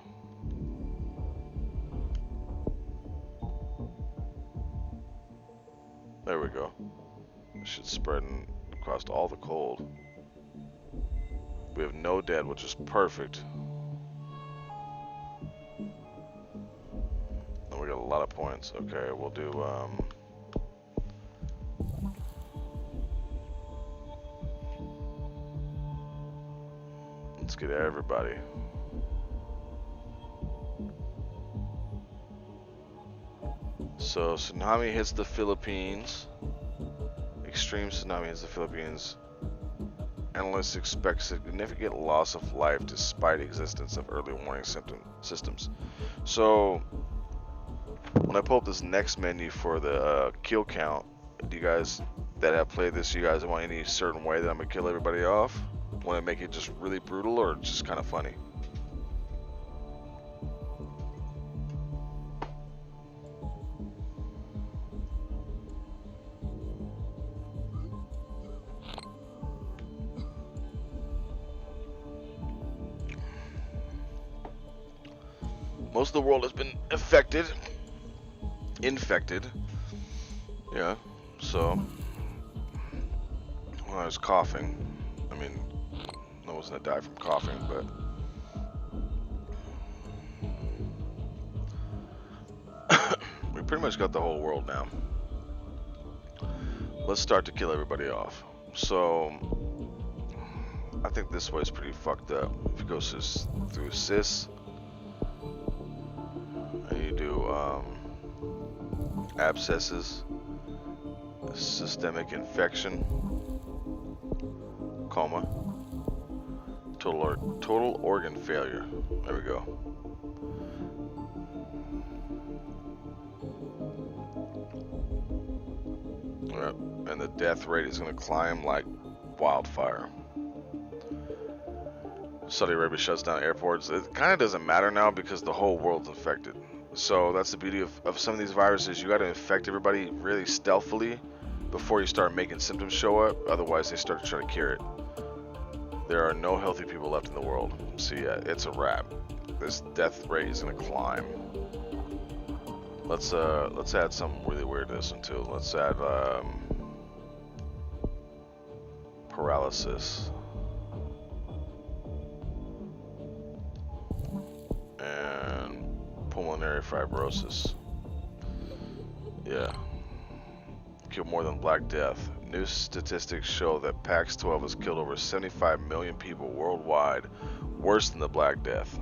There we go. It should spread across all the cold. We have no dead, which is perfect. And we got a lot of points. Okay, we'll do let's get everybody. So tsunami hits the Philippines. Extreme tsunami hits the Philippines. Analysts expect significant loss of life despite existence of early warning systems. So when I pull up this next menu for the kill count, do you guys that have played this, you guys want any certain way that I'm gonna kill everybody off? Want to make it just really brutal or just kind of funny? Most of the world has been infected. Yeah, so when I was coughing, I mean, no one's gonna die from coughing, but we pretty much got the whole world now. Let's start to kill everybody off. So I think this way is pretty fucked up. If you go through cis, and you do abscesses, systemic infection, coma, total organ failure. There we go. Yep. And the death rate is going to climb like wildfire. Saudi Arabia shuts down airports. It kind of doesn't matter now because the whole world's infected. So that's the beauty of some of these viruses. You got to infect everybody really stealthily before you start making symptoms show up. Otherwise, they start to try to cure it. There are no healthy people left in the world. So yeah, it's a wrap. This death rate is going to climb. Let's add something really weird to this one too. Let's add paralysis. And pulmonary fibrosis. Yeah. Kill more than Black Death. New statistics show that PAX-12 has killed over 75 million people worldwide, worse than the Black Death.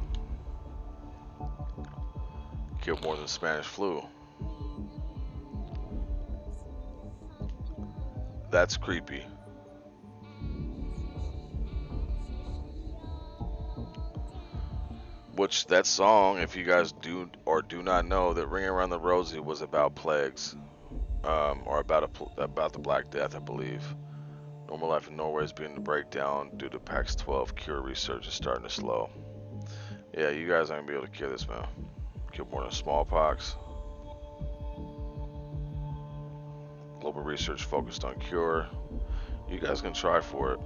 Killed more than Spanish flu. That's creepy. Which that song, if you guys do or do not know, that Ring Around the Rosie was about plagues, or about the Black Death, I believe. Normal life in Norway is beginning to break down due to PAX-12 cure research is starting to slow. Yeah, you guys aren't gonna be able to cure this, man. Kill more than smallpox. Global research focused on cure. You guys can try for it.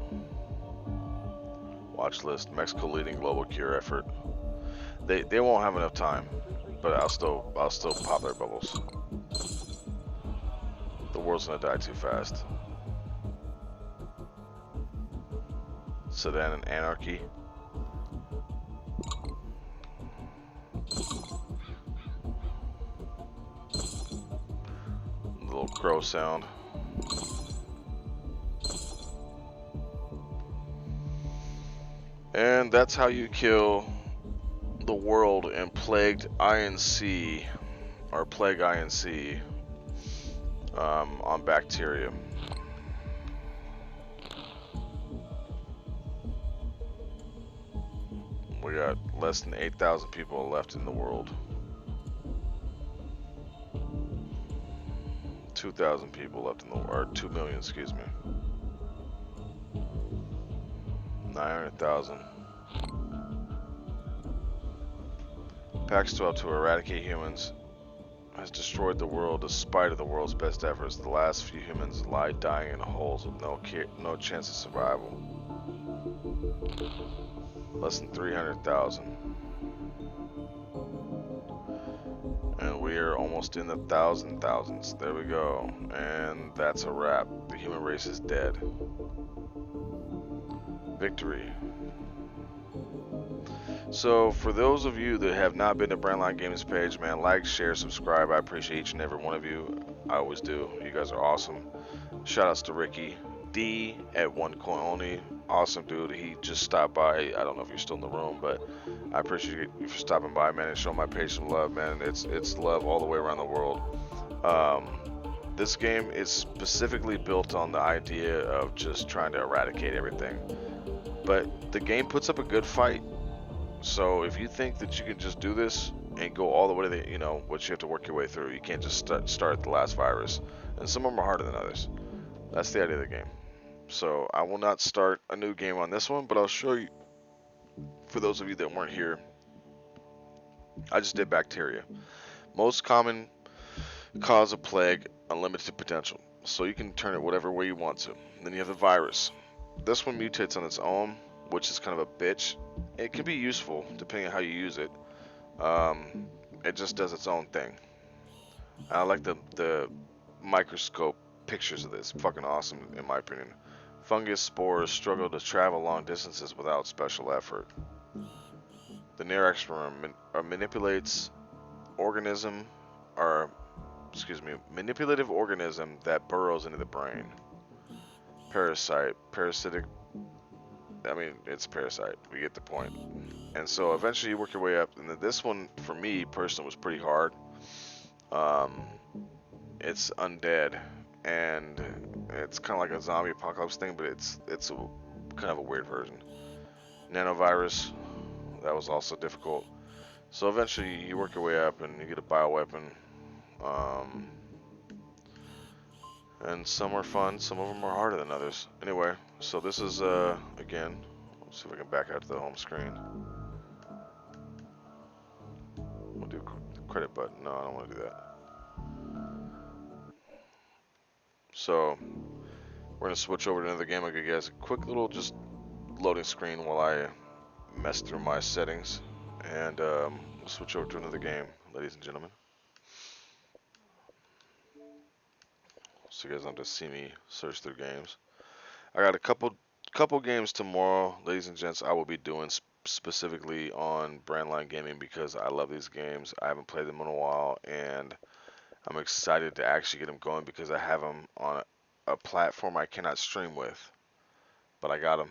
Watch list: Mexico leading global cure effort. They won't have enough time, but I'll still pop their bubbles. The world's gonna die too fast. Sudan and anarchy. Little crow sound. And that's how you kill the world in plagued INC or Plague INC on bacteria. We got less than 8,000 people left in the world. 2,000 people left in the world, or 2 million, excuse me. 900,000. Pax 12 to eradicate humans has destroyed the world despite of the world's best efforts. The last few humans lie dying in holes with no chance of survival. Less than 300,000. And we are almost in the thousands. There we go. And that's a wrap. The human race is dead. Victory. So for those of you that have not been to BRANDLINE Gaming's page, man, like, share, subscribe. I appreciate each and every one of you. I always do. You guys are awesome. Shout outs to Ricky D at One Coin Only. Awesome dude. He just stopped by. I don't know if you're still in the room, but I appreciate you for stopping by, man, and showing my page some love, man. It's love all the way around the world. This game is specifically built on the idea of just trying to eradicate everything. But the game puts up a good fight. So if you think that you can just do this and go all the way to the, you know, what you have to work your way through, you can't just start at the last virus. And some of them are harder than others. That's the idea of the game. So I will not start a new game on this one, but I'll show you, for those of you that weren't here, I just did bacteria. Most common cause of plague, unlimited potential. So you can turn it whatever way you want to. And then you have the virus. This one mutates on its own, which is kind of a bitch. It can be useful depending on how you use it. It just does its own thing. I like the microscope pictures of this. Fucking awesome in my opinion. Fungus spores struggle to travel long distances without special effort. The Neuraxpyrum manipulates manipulative organism that burrows into the brain. Parasitic. I mean, it's a parasite. We get the point. And so eventually you work your way up. And this one, for me personally, was pretty hard. It's undead, and it's kind of like a zombie apocalypse thing, but it's a kind of a weird version. Nanovirus, that was also difficult. So eventually you work your way up and you get a bioweapon. And some are fun, some of them are harder than others. Anyway, so this is, again, let's see if I can back out to the home screen. We'll do the credit button. No, I don't want to do that. So, we're going to switch over to another game. I'll give you guys a quick little just loading screen while I mess through my settings. And we'll switch over to another game, ladies and gentlemen. So you guys don't have to see me search through games. I got a couple games tomorrow, ladies and gents. I will be doing specifically on BRANDLINE Gaming because I love these games. I haven't played them in a while, and I'm excited to actually get them going because I have them on a platform I cannot stream with, but I got them,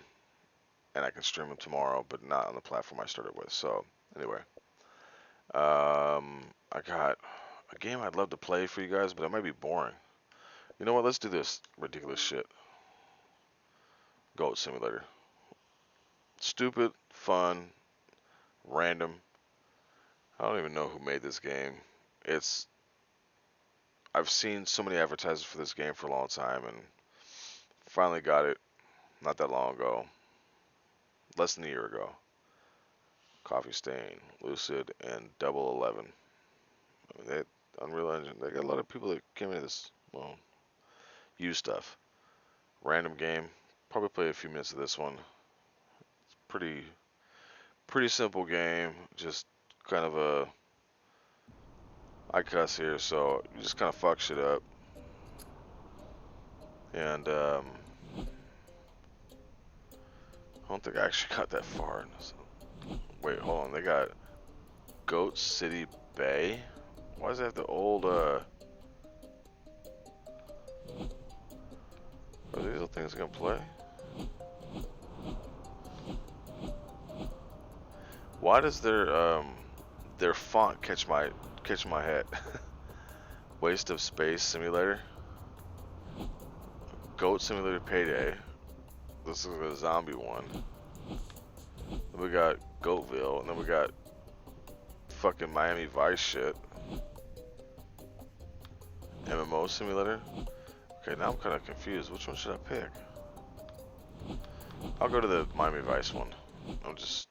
and I can stream them tomorrow, but not on the platform I started with. So anyway, I got a game I'd love to play for you guys, but it might be boring. You know what? Let's do this ridiculous shit. Goat Simulator. Stupid, fun, random. I don't even know who made this game. I've seen so many advertisements for this game for a long time, and finally got it not that long ago. Less than a year ago. Coffee Stain, Lucid, and Double 11. I mean, Unreal Engine. They got a lot of people that came into this, well, use stuff. Random game. Probably play a few minutes of this one. It's pretty simple game. Just kind of a, I cuss here, so you just kind of fuck shit up. And I don't think I actually got that far. Wait, hold on. They got Goat City Bay. Why does it have the old Are these the things gonna play? Why does their font catch my catching my head. Waste of Space Simulator. Goat Simulator Payday. This is a zombie one. Then we got Goatville, and then we got fucking Miami Vice shit. MMO Simulator. Okay, now I'm kind of confused. Which one should I pick? I'll go to the Miami Vice one. I'm just,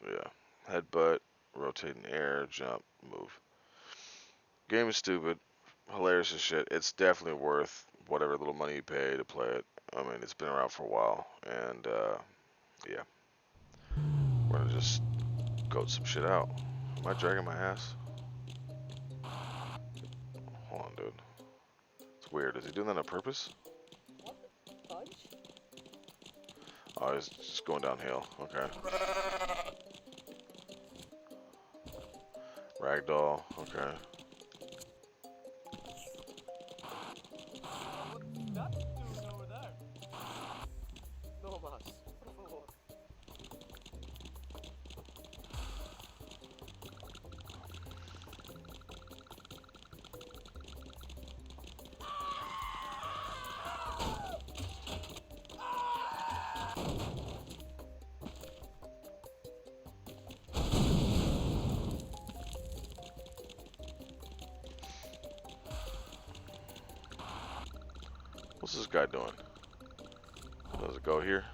yeah. Headbutt, rotate in the air, jump, move. Game is stupid, hilarious as shit. It's definitely worth whatever little money you pay to play it. I mean, it's been around for a while, and yeah. We're gonna just goat some shit out. Am I dragging my ass? Hold on, dude. It's weird. Is he doing that on purpose? Oh, he's just going downhill. Okay. Ragdoll. Okay. What's this guy doing? Does it go here?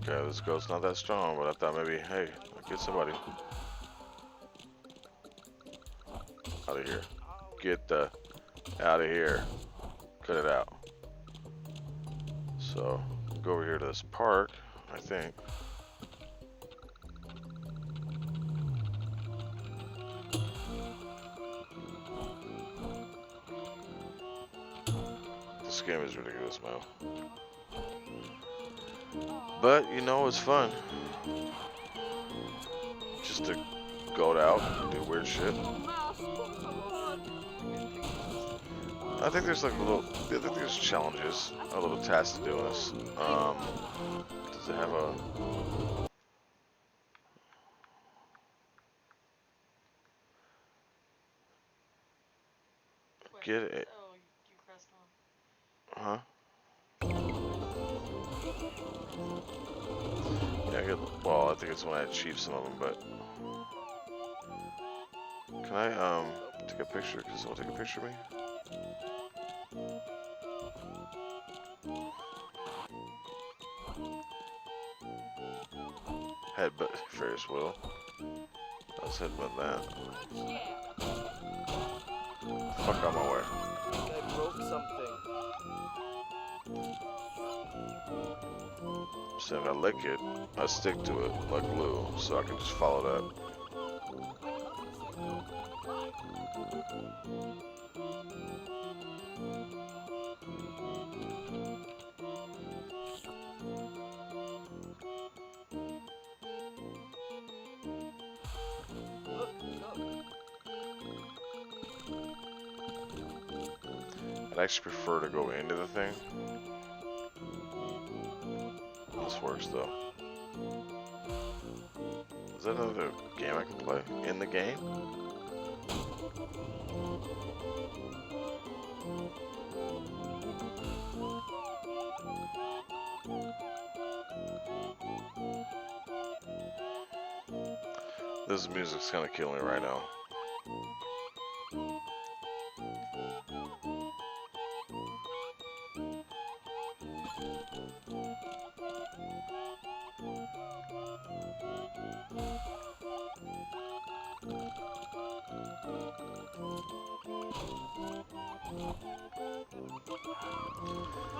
Okay, this goat's not that strong, but I thought maybe, hey, I'll get somebody. Out of here. Get the out of here. Cut it out. So, go over here to this park, I think. This game is ridiculous, man. But, you know, it's fun. Just to go out and do weird shit. I think there's like a little, I think there's challenges, a little task to do this. Does it have a... Get it. Oh, you pressed on. Huh? Yeah, I get, well, I think it's when I achieve some of them, but... Can I, take a picture? Can someone take a picture of me? Headbutt Ferris wheel. Let's headbutt that. Fuck out my way. I broke something. So if I lick it, I stick to it like glue, so I can just follow that. I'd actually prefer to go into the thing. This works though. Is that another game I can play? In the game? This music's kind of killing me right now.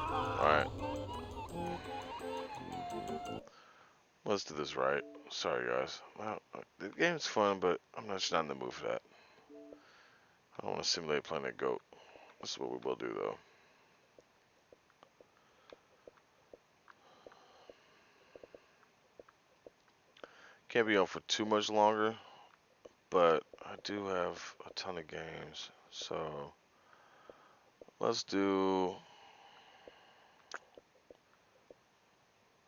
Alright. Let's do this right. Sorry, guys. Well, the game's fun, but I'm just not in the mood for that. I don't want to simulate playing a goat. This is what we will do, though. Can't be on for too much longer, but I do have a ton of games, so let's do.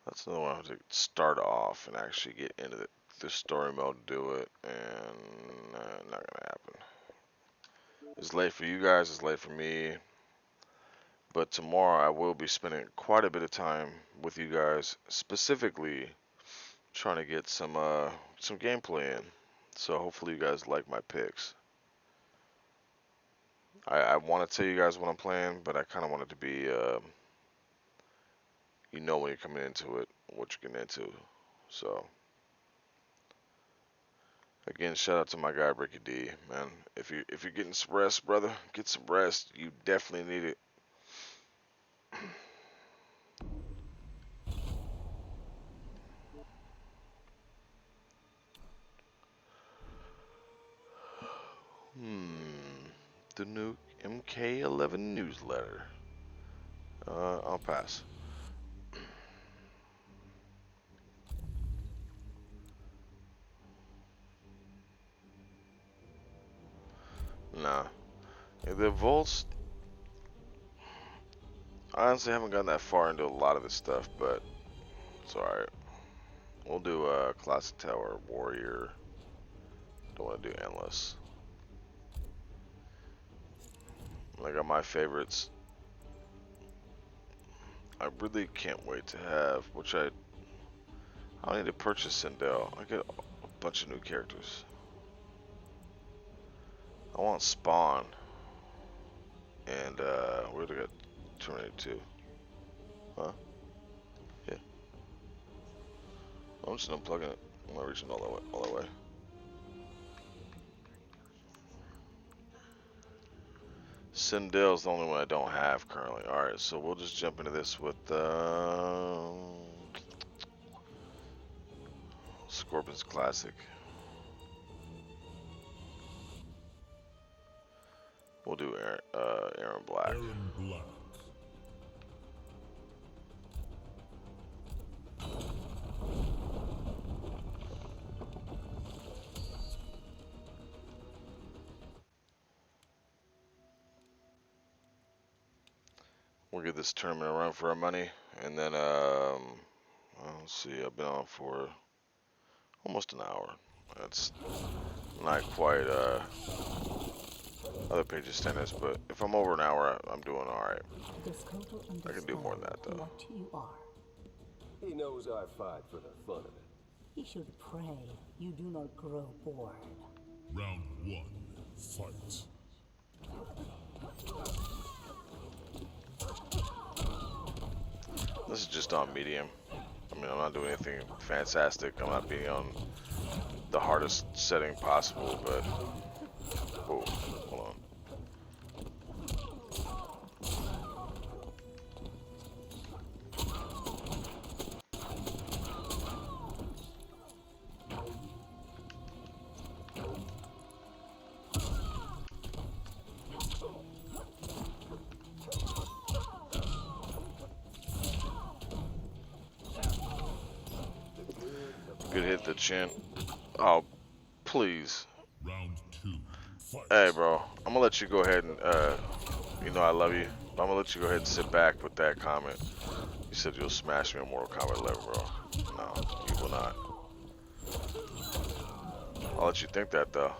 That's another one to start off and actually get into the story mode and do it, and not gonna happen. It's late for you guys, it's late for me, but tomorrow I will be spending quite a bit of time with you guys, specifically trying to get some gameplay in. So hopefully you guys like my picks. I want to tell you guys what I'm playing, but I kind of want it to be, you know, when you're coming into it, what you're getting into. So, again, shout out to my guy Ricky D, man. If you're getting some rest, brother, get some rest. You definitely need it. The new MK11 newsletter. I'll pass. Nah. The Volts, I honestly haven't gotten that far into a lot of this stuff, but it's alright. We'll do Classic Tower, Warrior. Don't want to do Endless. I got my favorites. I really can't wait to have, which I don't need to purchase Sindel. I get a bunch of new characters. I want Spawn. And where do I got Terminator 2? Huh? Yeah. I'm just unplugging it. I'm not reaching all the way. Sindel's the only one I don't have currently. Alright, so we'll just jump into this with Scorpion's Classic. We'll do Aaron Black. Aaron Black. We'll give this tournament a run for our money, and then let's see. I've been on for almost an hour. That's not quite other pages standards, but if I'm over an hour, I'm doing all right. I can do more than that though. What you are. He knows I fight for the fun of it. He should pray you do not grow bored. Round 1. Fight. This is just on medium. I mean, I'm not doing anything fantastic. I'm not being on the hardest setting possible, but whoa, hold on. Good hit the chin. Oh, please. Round 2. Fight. Hey, bro. I'm gonna let you go ahead and, you know I love you, but I'm gonna let you go ahead and sit back with that comment. You said you'll smash me in Mortal Kombat 11, bro. No, you will not. I'll let you think that, though.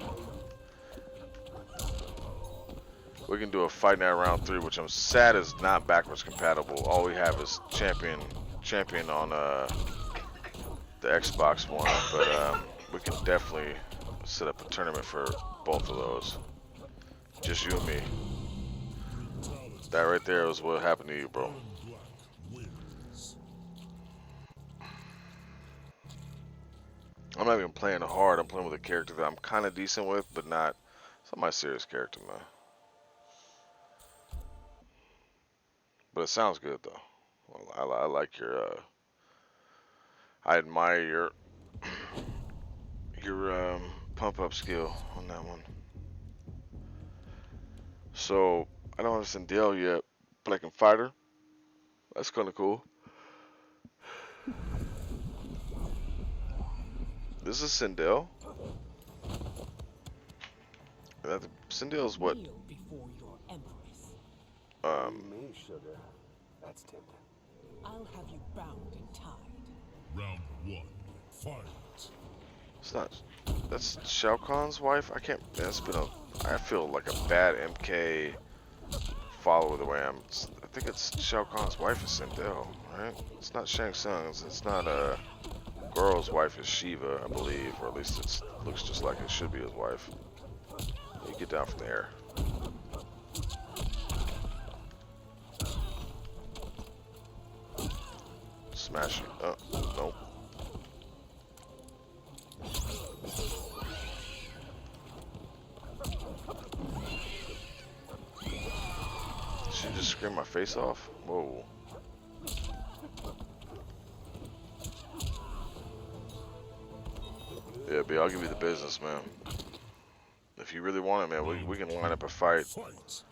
We can do a fight night round 3, which I'm sad is not backwards compatible. All we have is champion on, the Xbox One, but we can definitely set up a tournament for both of those. Just you and me. That right there was what happened to you, bro. I'm not even playing hard. I'm playing with a character that I'm kind of decent with, but not. It's not my serious character, man. But it sounds good though. Well, I like your. I admire your pump up skill on that one. So I don't have Sindel yet, but I can fight her. That's kind of cool. This is Sindel. Sindale's what? Kneel before your empress. Me, sugar. That's tempting. I'll have you bound and tied. Round one, fight. It's not. That's Shao Kahn's wife. I can't. That's been a. I feel like a bad MK follower the way I'm. I think it's Shao Kahn's wife is Sindel, right? It's not Shang Tsung's. It's not Goro's wife is Shiva, I believe, or at least it looks just like it should be his wife. You get down from there. Smash it. Oh, nope. She just screamed my face off? Whoa. Yeah, B, I'll give you the business, man. If you really want it, man, we can line up a fight. Fight.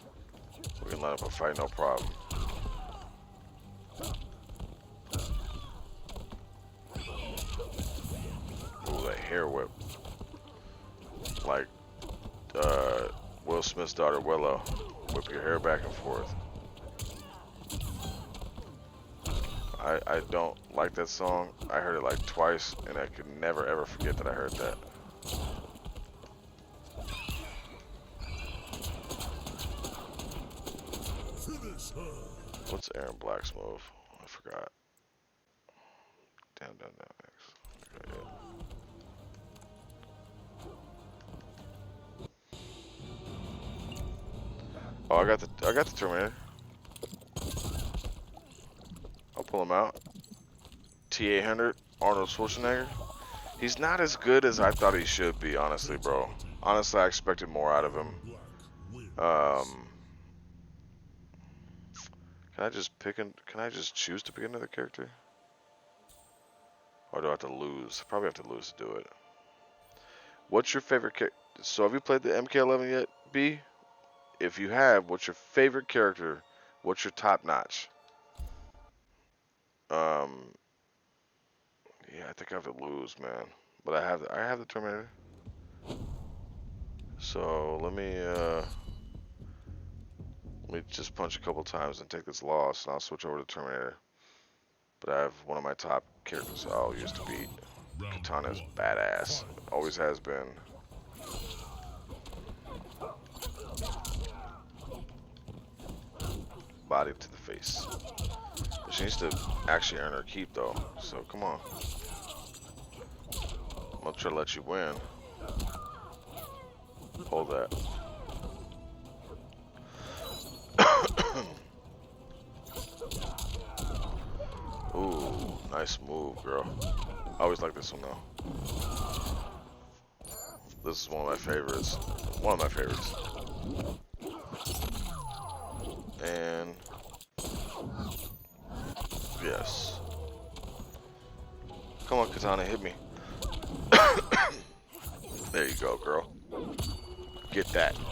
We can line up a fight, no problem. Ooh, that hair whip. Like, Will Smith's daughter, Willow. Whip your hair back and forth. I don't like that song. I heard it like twice, and I could never ever forget that I heard that. Finish her. What's Aaron Black's move? I forgot. Down, down, down, X. Okay, yeah. Oh, I got the Terminator. I'll pull him out. T-800, Arnold Schwarzenegger. He's not as good as I thought he should be, honestly, bro. Honestly, I expected more out of him. Black wins. Can I just choose to pick another character? Or do I have to lose? I probably have to lose to do it. What's your favorite character? So have you played the MK11 yet, B? If you have, what's your favorite character? What's your top notch? Yeah, I think I have to lose, man. But I have the Terminator. So let me just punch a couple times and take this loss, and I'll switch over to Terminator. But I have one of my top characters I'll use to beat. Katana's badass. Always has been. Body to the face. But she needs to actually earn her keep, though. So come on. I'm gonna try to let you win. Hold that. Ooh, nice move, girl. I always like this one, though. This is one of my favorites. One of my favorites. And yes. Come on, Katana, hit me. There you go, girl. Get that. That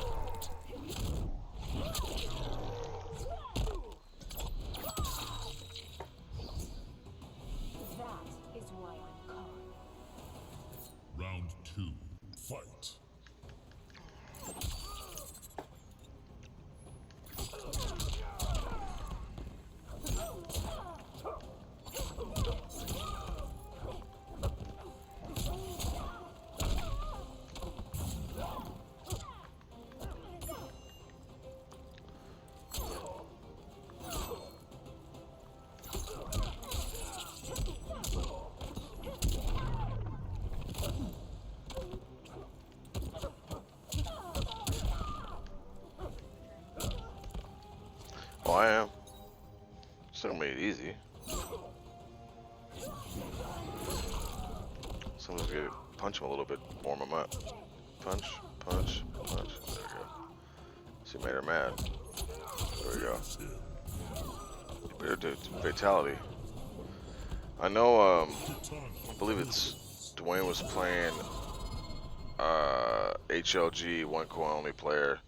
is why I'm calm. Round two, fight. Oh, I am. Still made it easy. Someone's gonna punch him a little bit, warm him up. Punch, punch, punch. There we go. She made her mad. There we go. You better do fatality. I know, I believe it's Dwayne was playing HLG, one coin only player,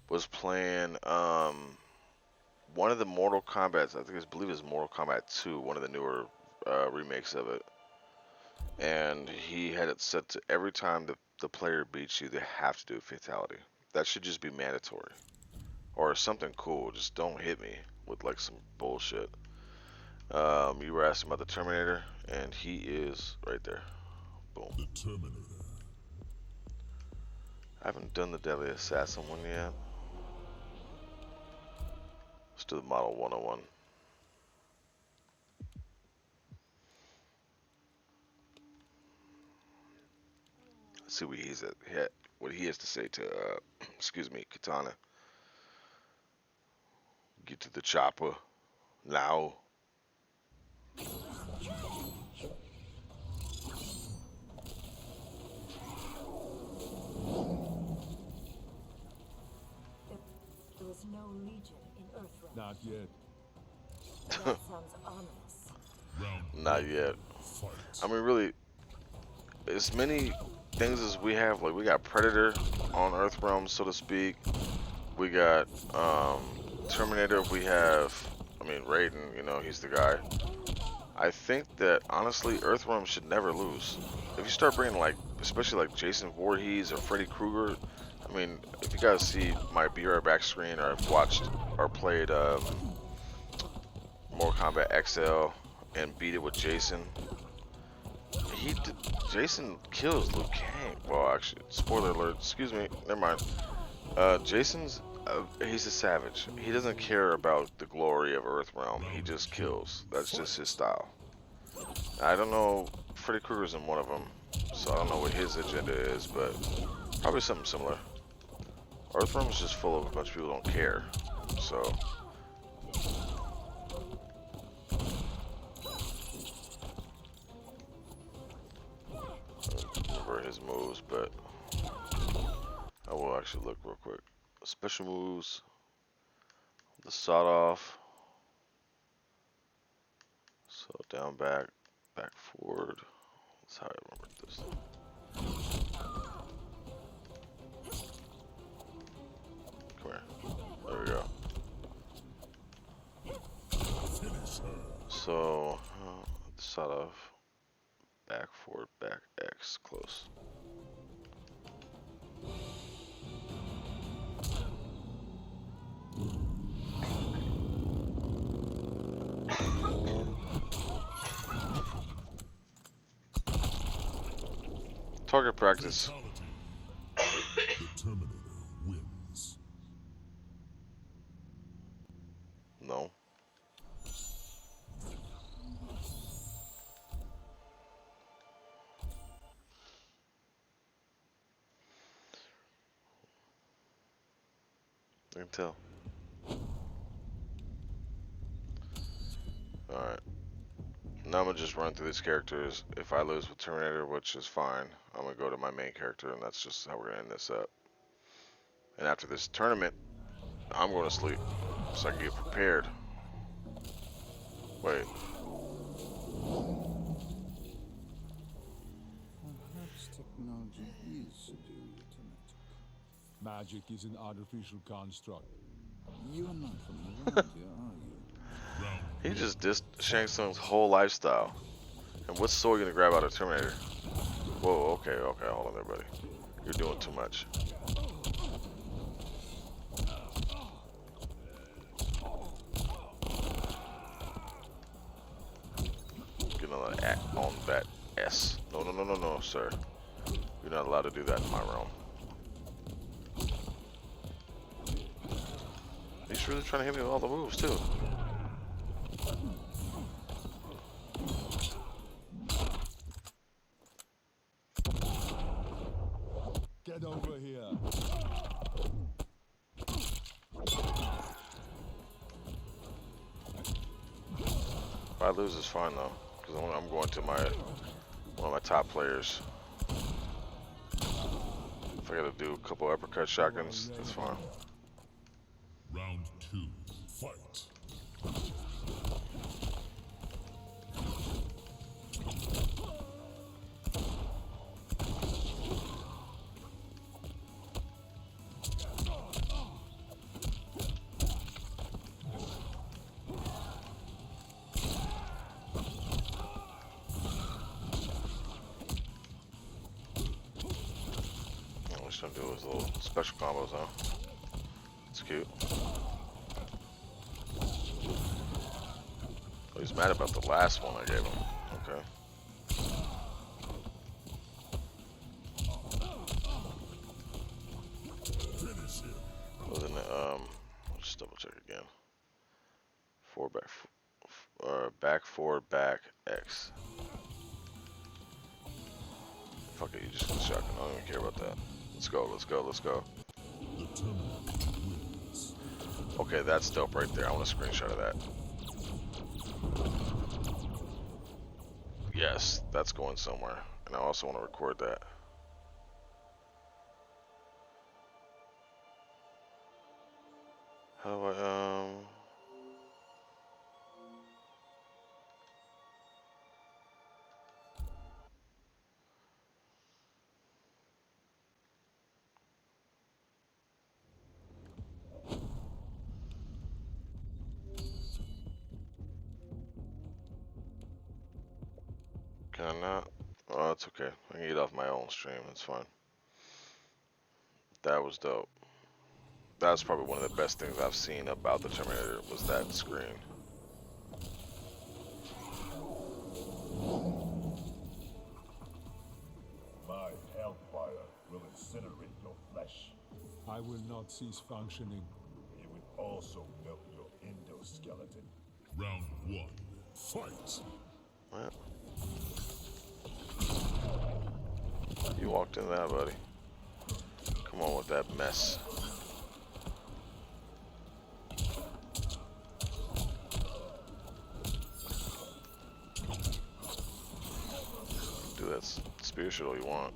was playing one of the Mortal Kombat, I believe it's Mortal Kombat 2, one of the newer remakes of it. And he had it set to every time the player beats you, they have to do a fatality. That should just be mandatory. Or something cool. Just don't hit me with like some bullshit. You were asking about the Terminator, and he is right there. Boom. The Terminator. I haven't done the Deadly Assassin one yet. Let's do the Model 101. Let's see what he has to say to, excuse me, Katana. Get to the chopper now. There was no Legion in Earthrealm. Not yet. That sounds ominous. Not yet. I mean, really, as many things as we have, like we got Predator on Earthrealm, so to speak. We got Terminator. We have, I mean, Raiden. You know, he's the guy. I think that honestly, Earthrealm should never lose. If you start bringing like, especially like Jason Voorhees or Freddy Krueger. I mean, if you guys see my BR back screen, or I've watched or played Mortal Kombat XL and beat it with Jason. Jason kills Liu Kang. Well, actually, spoiler alert. Excuse me. Never mind. Jason's he's a savage. He doesn't care about the glory of Earthrealm. He just kills. That's just his style. I don't know. Freddy Krueger's in one of them, so I don't know what his agenda is, but probably something similar. Earthrealm is just full of a bunch of people who don't care. So. Remember his moves, but I will actually look real quick. Special moves, the sawed off, so down, back, back, forward. That's how I remember this. Come here. There we go. So, the sawed off. Back, forward, back, X, close. Target practice. The Terminator wins. No. I can tell. Alright. Now I'm gonna just run through these characters. If I lose with Terminator, which is fine, I'm gonna go to my main character, and that's just how we're gonna end this up. And after this tournament, I'm going to sleep so I can get prepared. Wait. Perhaps technology is superior to magic. Magic is an artificial construct. You're not from around here, are you? He just dissed Shang Tsung's whole lifestyle. And what sword are you gonna grab out of Terminator? Whoa, okay, hold on there, buddy. You're doing too much. Get on that S. No, sir. You're not allowed to do that in my realm. He's really trying to hit me with all the moves, too. Get over here. If I lose, it's fine though, because I'm going to one of my top players. If I gotta do a couple uppercut shotguns, that's fine. Round 2, fight. Trying to do his little special combos now. It's cute. Oh, he's mad about the last one I gave him. Okay. Wasn't it, I'll just double check again. Back, forward, back, X. Fuck it, you just get shotgun. I don't even care about that. Let's go, let's go, let's go. Okay, that's dope right there. I want a screenshot of that. Yes, that's going somewhere. And I also want to record that. How do I, can I not? Oh, it's okay. I can get off my own stream. That's fine. That was dope. That's probably one of the best things I've seen about the Terminator was that screen. My hellfire will incinerate your flesh. I will not cease functioning. It would also melt your endoskeleton. Round 1. Fight! What? You walked in that, buddy. Come on with that mess. Do that spear shit all you want.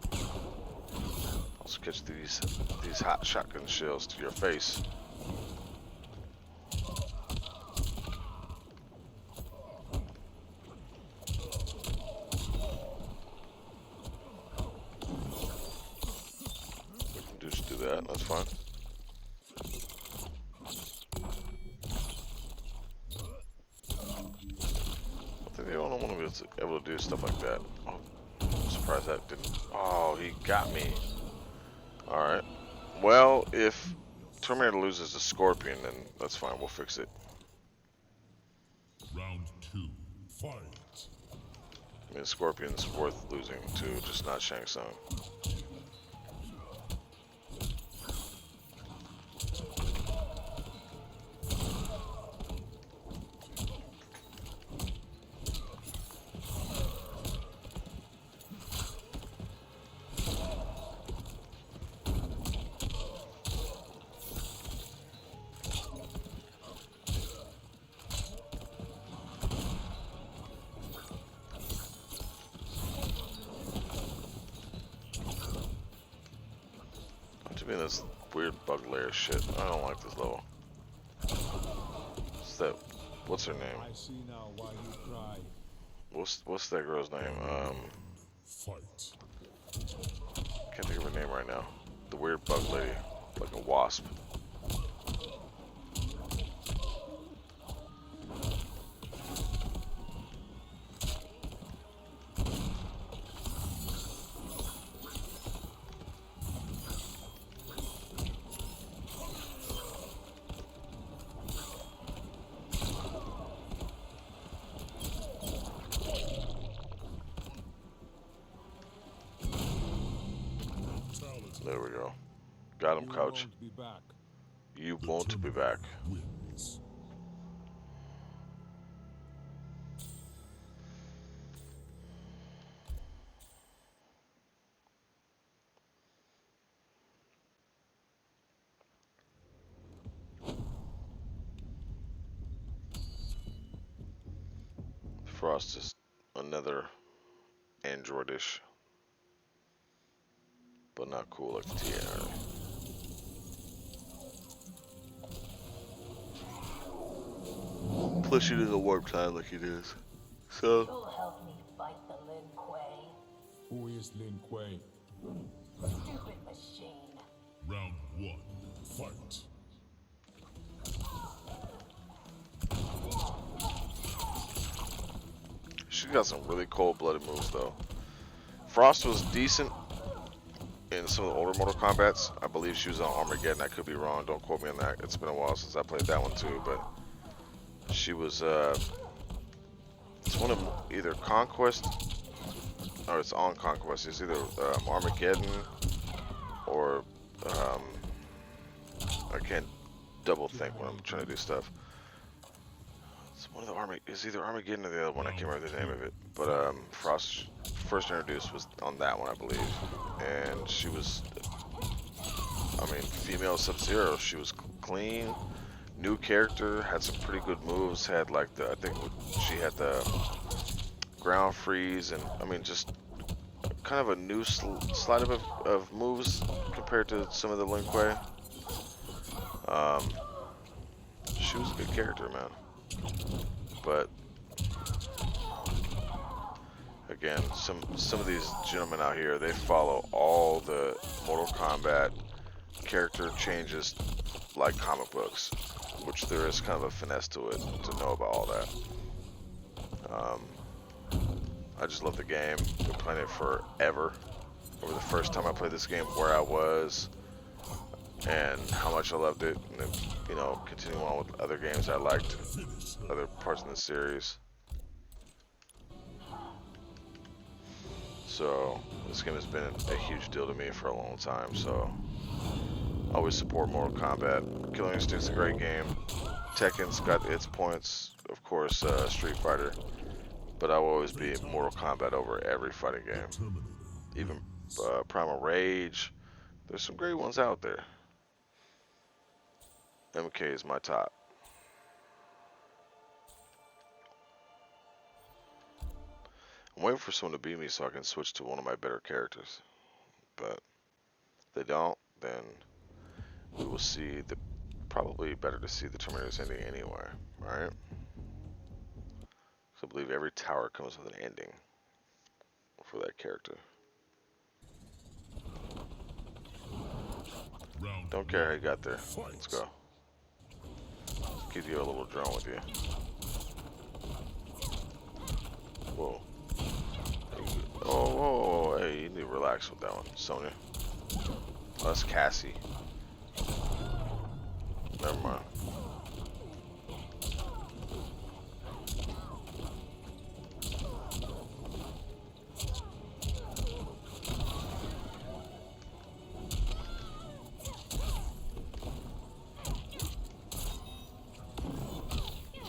Also catch these hot shotgun shells to your face. Just do that. That's fine. I think they don't want to be able to do stuff like that. Oh, I'm surprised that didn't. Oh, he got me. Alright. Well, if Terminator loses the Scorpion, then that's fine. We'll fix it. Round 2. Fight! I mean, Scorpion's worth losing to, just not Shang Tsung. In this weird bug layer shit. I don't like this level. What's that? What's her name? I see now why you cry. What's that girl's name? Fight! Can't think of her name right now. The weird bug lady, like a wasp. There we go. Got him, coach. You won't be back. Wins. Frost is another androidish, but not cool like the TNR. Plus, she doesn't warp time like it is. So. You'll help me fight the Lin Kuei. Who is Lin Kuei? Stupid machine. Round 1. Fight! She's got some really cold-blooded moves, though. Frost was decent in some of the older Mortal Kombats. I believe she was on Armageddon. I could be wrong. Don't quote me on that. It's been a while since I played that one too. But she was. It's one of either Conquest or it's on Conquest. It's either Armageddon or I can't double think when I'm trying to do stuff. It's one of the it's either Armageddon or the other one. I can't remember the name of it. But Frost first introduced was on that one, I believe, and she was, I mean, female Sub-Zero. She was clean, new character, had some pretty good moves. Had like I think she had the ground freeze, and I mean just kind of a new slide of moves compared to some of the Lin Kuei. She was a good character, man. But again, some of these gentlemen out here, they follow all the Mortal Kombat character changes like comic books, which there is kind of a finesse to it to know about all that. I just love the game. Been playing it forever. Over the first time I played this game, where I was, and how much I loved it, and then, you know, continuing on with other games I liked, other parts in the series. So this game has been a huge deal to me for a long time. So I always support Mortal Kombat. Killer Instinct's a great game. Tekken's got its points, of course. Street Fighter, but I will always be Mortal Kombat over every fighting game. Even Primal Rage. There's some great ones out there. MK is my top. I'm waiting for someone to beat me so I can switch to one of my better characters. But if they don't, then we will see probably better to see the Terminator's ending anyway, right? So I believe every tower comes with an ending for that character. Don't care how you got there. Let's go. Keep you a little drone with you. Whoa. Oh, hey, you need to relax with that one, Sonya. Oh, that's Cassie. Never mind.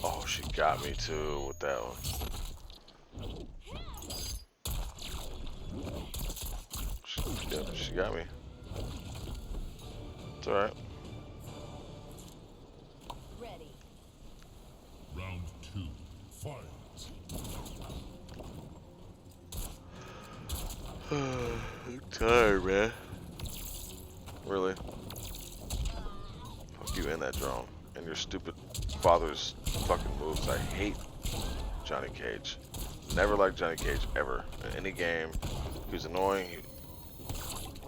Oh, she got me too with that one. She got me. It's alright. Ready. Round 2. Fight. I'm tired, man. Really? Fuck you and that drone. And your stupid father's fucking moves. I hate Johnny Cage. Never liked Johnny Cage, ever. In any game. He was annoying.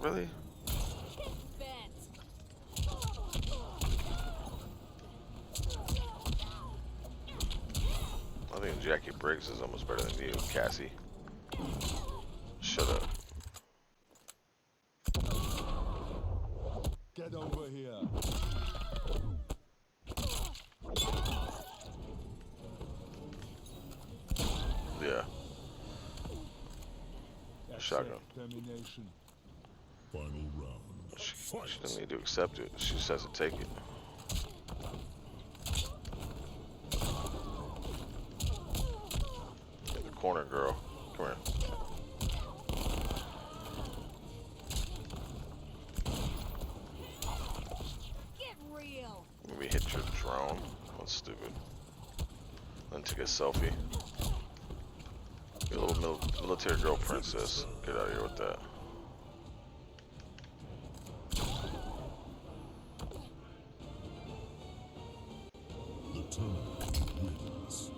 Really? I think Jackie Briggs is almost better than you, Cassie. Shut up. Get over here. Yeah. Shotgun. Termination. Final round. She doesn't need to accept it. She just has to take it. In the corner, girl. Come here. Get real. Maybe hit your drone. That's stupid. Then take a selfie. Your little military girl princess. Get out of here with that. The Terminator wins.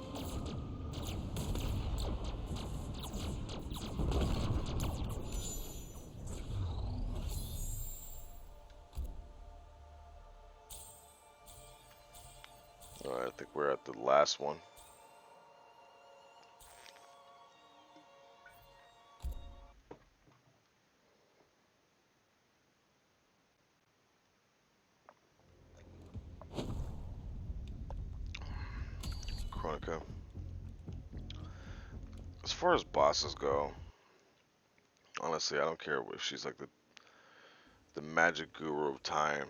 Alright, I think we're at the last one. okay? As far as bosses go, honestly, I don't care if she's like the magic guru of time.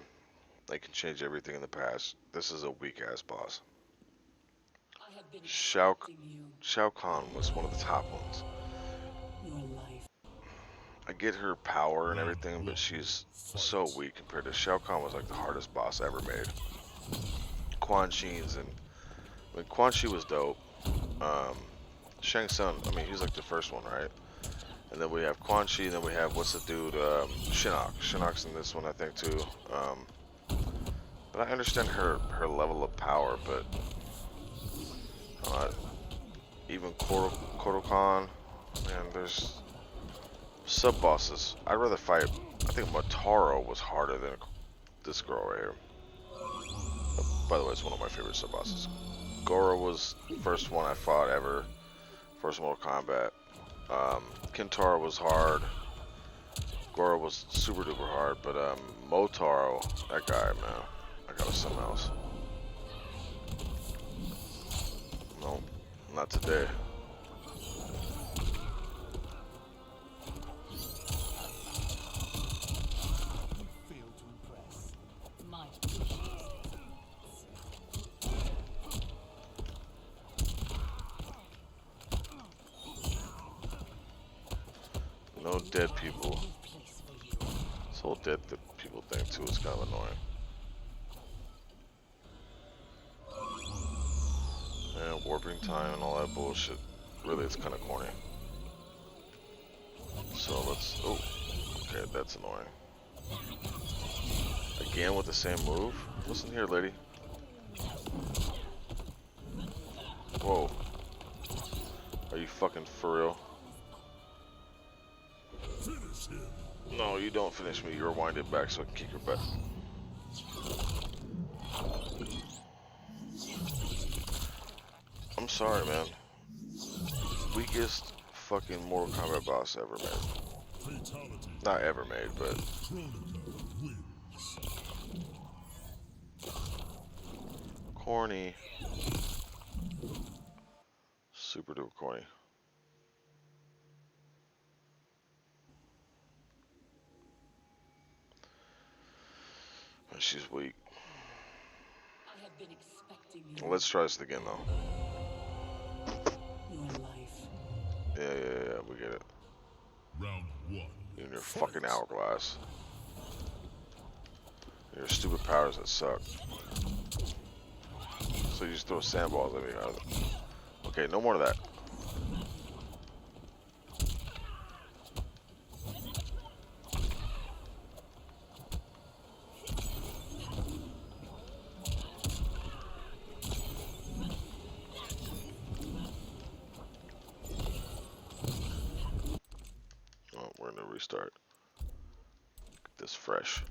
They can change everything in the past. This is a weak ass boss. Shao Kahn was one of the top ones. I get her power and everything, but she's so weak compared to Shao Kahn. Was like the hardest boss ever made. Quan Chi's and I mean Quan Chi was dope. Shang Tsung, I mean he's like the first one, right? And then we have Quan Chi, and then we have what's the dude, Shinnok. Shinnok's in this one, I think too. But I understand her level of power, but even Kodokan, man, there's sub bosses. I'd rather fight. I think Motaro was harder than this girl right here. By the way, it's one of my favorite sub bosses. Goro was the first one I fought ever. First Mortal Kombat. Kintaro was hard. Goro was super duper hard, but Motaro, that guy, man, I got something else. No, not today. No dead people. This whole dead people thing too is kind of annoying. And warping time and all that bullshit. Really, it's kind of corny. So let's. Oh, okay, that's annoying. Again with the same move. Listen here, lady. Whoa. Are you fucking for real? No, you don't finish me. You rewind it back so I can kick your butt. I'm sorry, man. Weakest fucking Mortal Kombat boss ever made. Not ever made, but... corny. Super duper corny. She's weak. Well, let's try this again, though. Yeah, we get it. Round 1. You and your fucking hourglass. Your stupid powers that suck. So you just throw sandballs at me. Okay, no more of that. Restart. Get this fresh.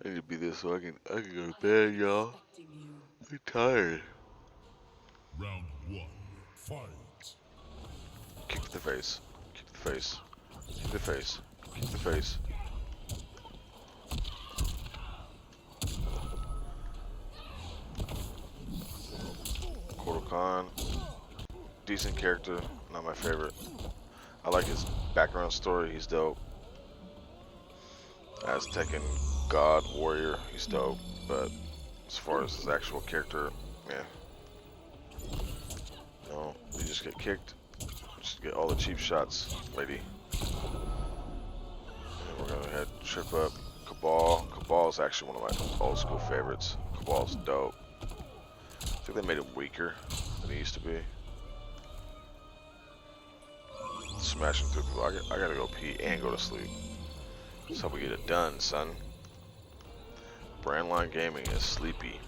I need to be this so I can go to bed, y'all. I'm tired. Round 1. Fight. Kick to the face. Kick to the face. Kick to the face. Kick to the face. Kodokan, decent character, not my favorite. I like his background story, he's dope. Aztec and God Warrior, he's dope, but as far as his actual character, yeah. No, you just get kicked, just get all the cheap shots, lady. And we're gonna head trip up Cabal. Cabal is actually one of my old school favorites. Cabal's dope. I think they made him weaker than he used to be. Smashing through people. I gotta go pee and go to sleep. That's how we get it done, son. Brandline Gaming is sleepy.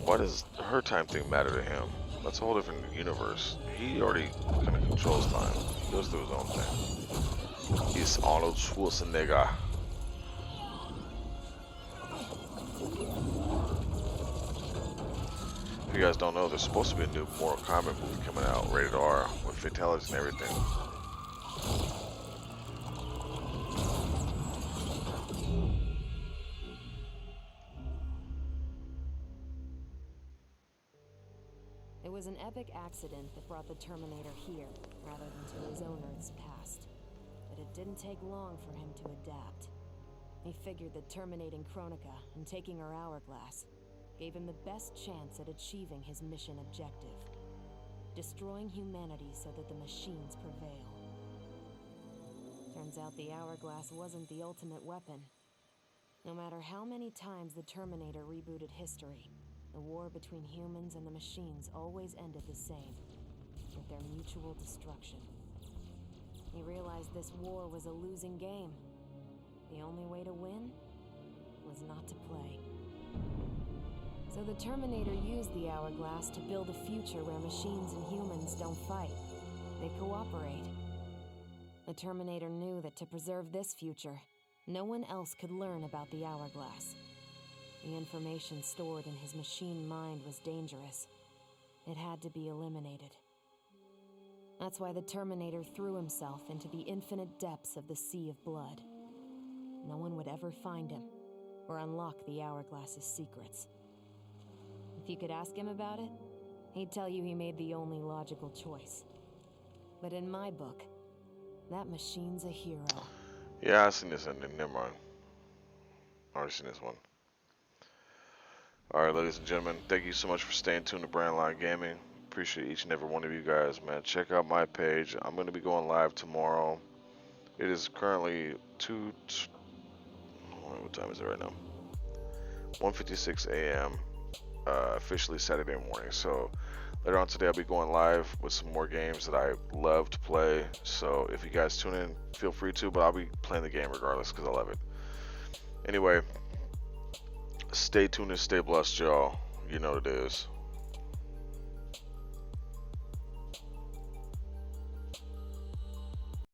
Why does her time thing matter to him? That's a whole different universe. He already kind of controls time. He goes through his own thing. He's Arnold Schwarzenegger. you guys don't know, there's supposed to be a new Mortal Kombat movie coming out, rated R, with fatalities and everything. It was an epic accident that brought the Terminator here, rather than to his own Earth's past. But it didn't take long for him to adapt. He figured that terminating Kronika and taking her hourglass gave him the best chance at achieving his mission objective: destroying humanity so that the machines prevail. Turns out the hourglass wasn't the ultimate weapon. No matter how many times the Terminator rebooted history, the war between humans and the machines always ended the same, with their mutual destruction. He realized this war was a losing game. The only way to win was not to play. So the Terminator used the hourglass to build a future where machines and humans don't fight. They cooperate. The Terminator knew that to preserve this future, no one else could learn about the hourglass. The information stored in his machine mind was dangerous. It had to be eliminated. That's why the Terminator threw himself into the infinite depths of the Sea of Blood. No one would ever find him, or unlock the hourglass's secrets. If you could ask him about it, he'd tell you he made the only logical choice. But in my book, that machine's a hero. Yeah, I've seen this ending. Never mind. I already seen this one. Alright, ladies and gentlemen, thank you so much for staying tuned to Brandline Gaming. Appreciate each and every one of you guys, man. Check out my page. I'm going to be going live tomorrow. It is currently what time is it right now? 1:56 a.m. Officially Saturday morning. So later on today I'll be going live with some more games that I love to play. So if you guys tune in, feel free to, but I'll be playing the game regardless because I love it. Anyway, stay tuned and stay blessed, y'all. You know what it is.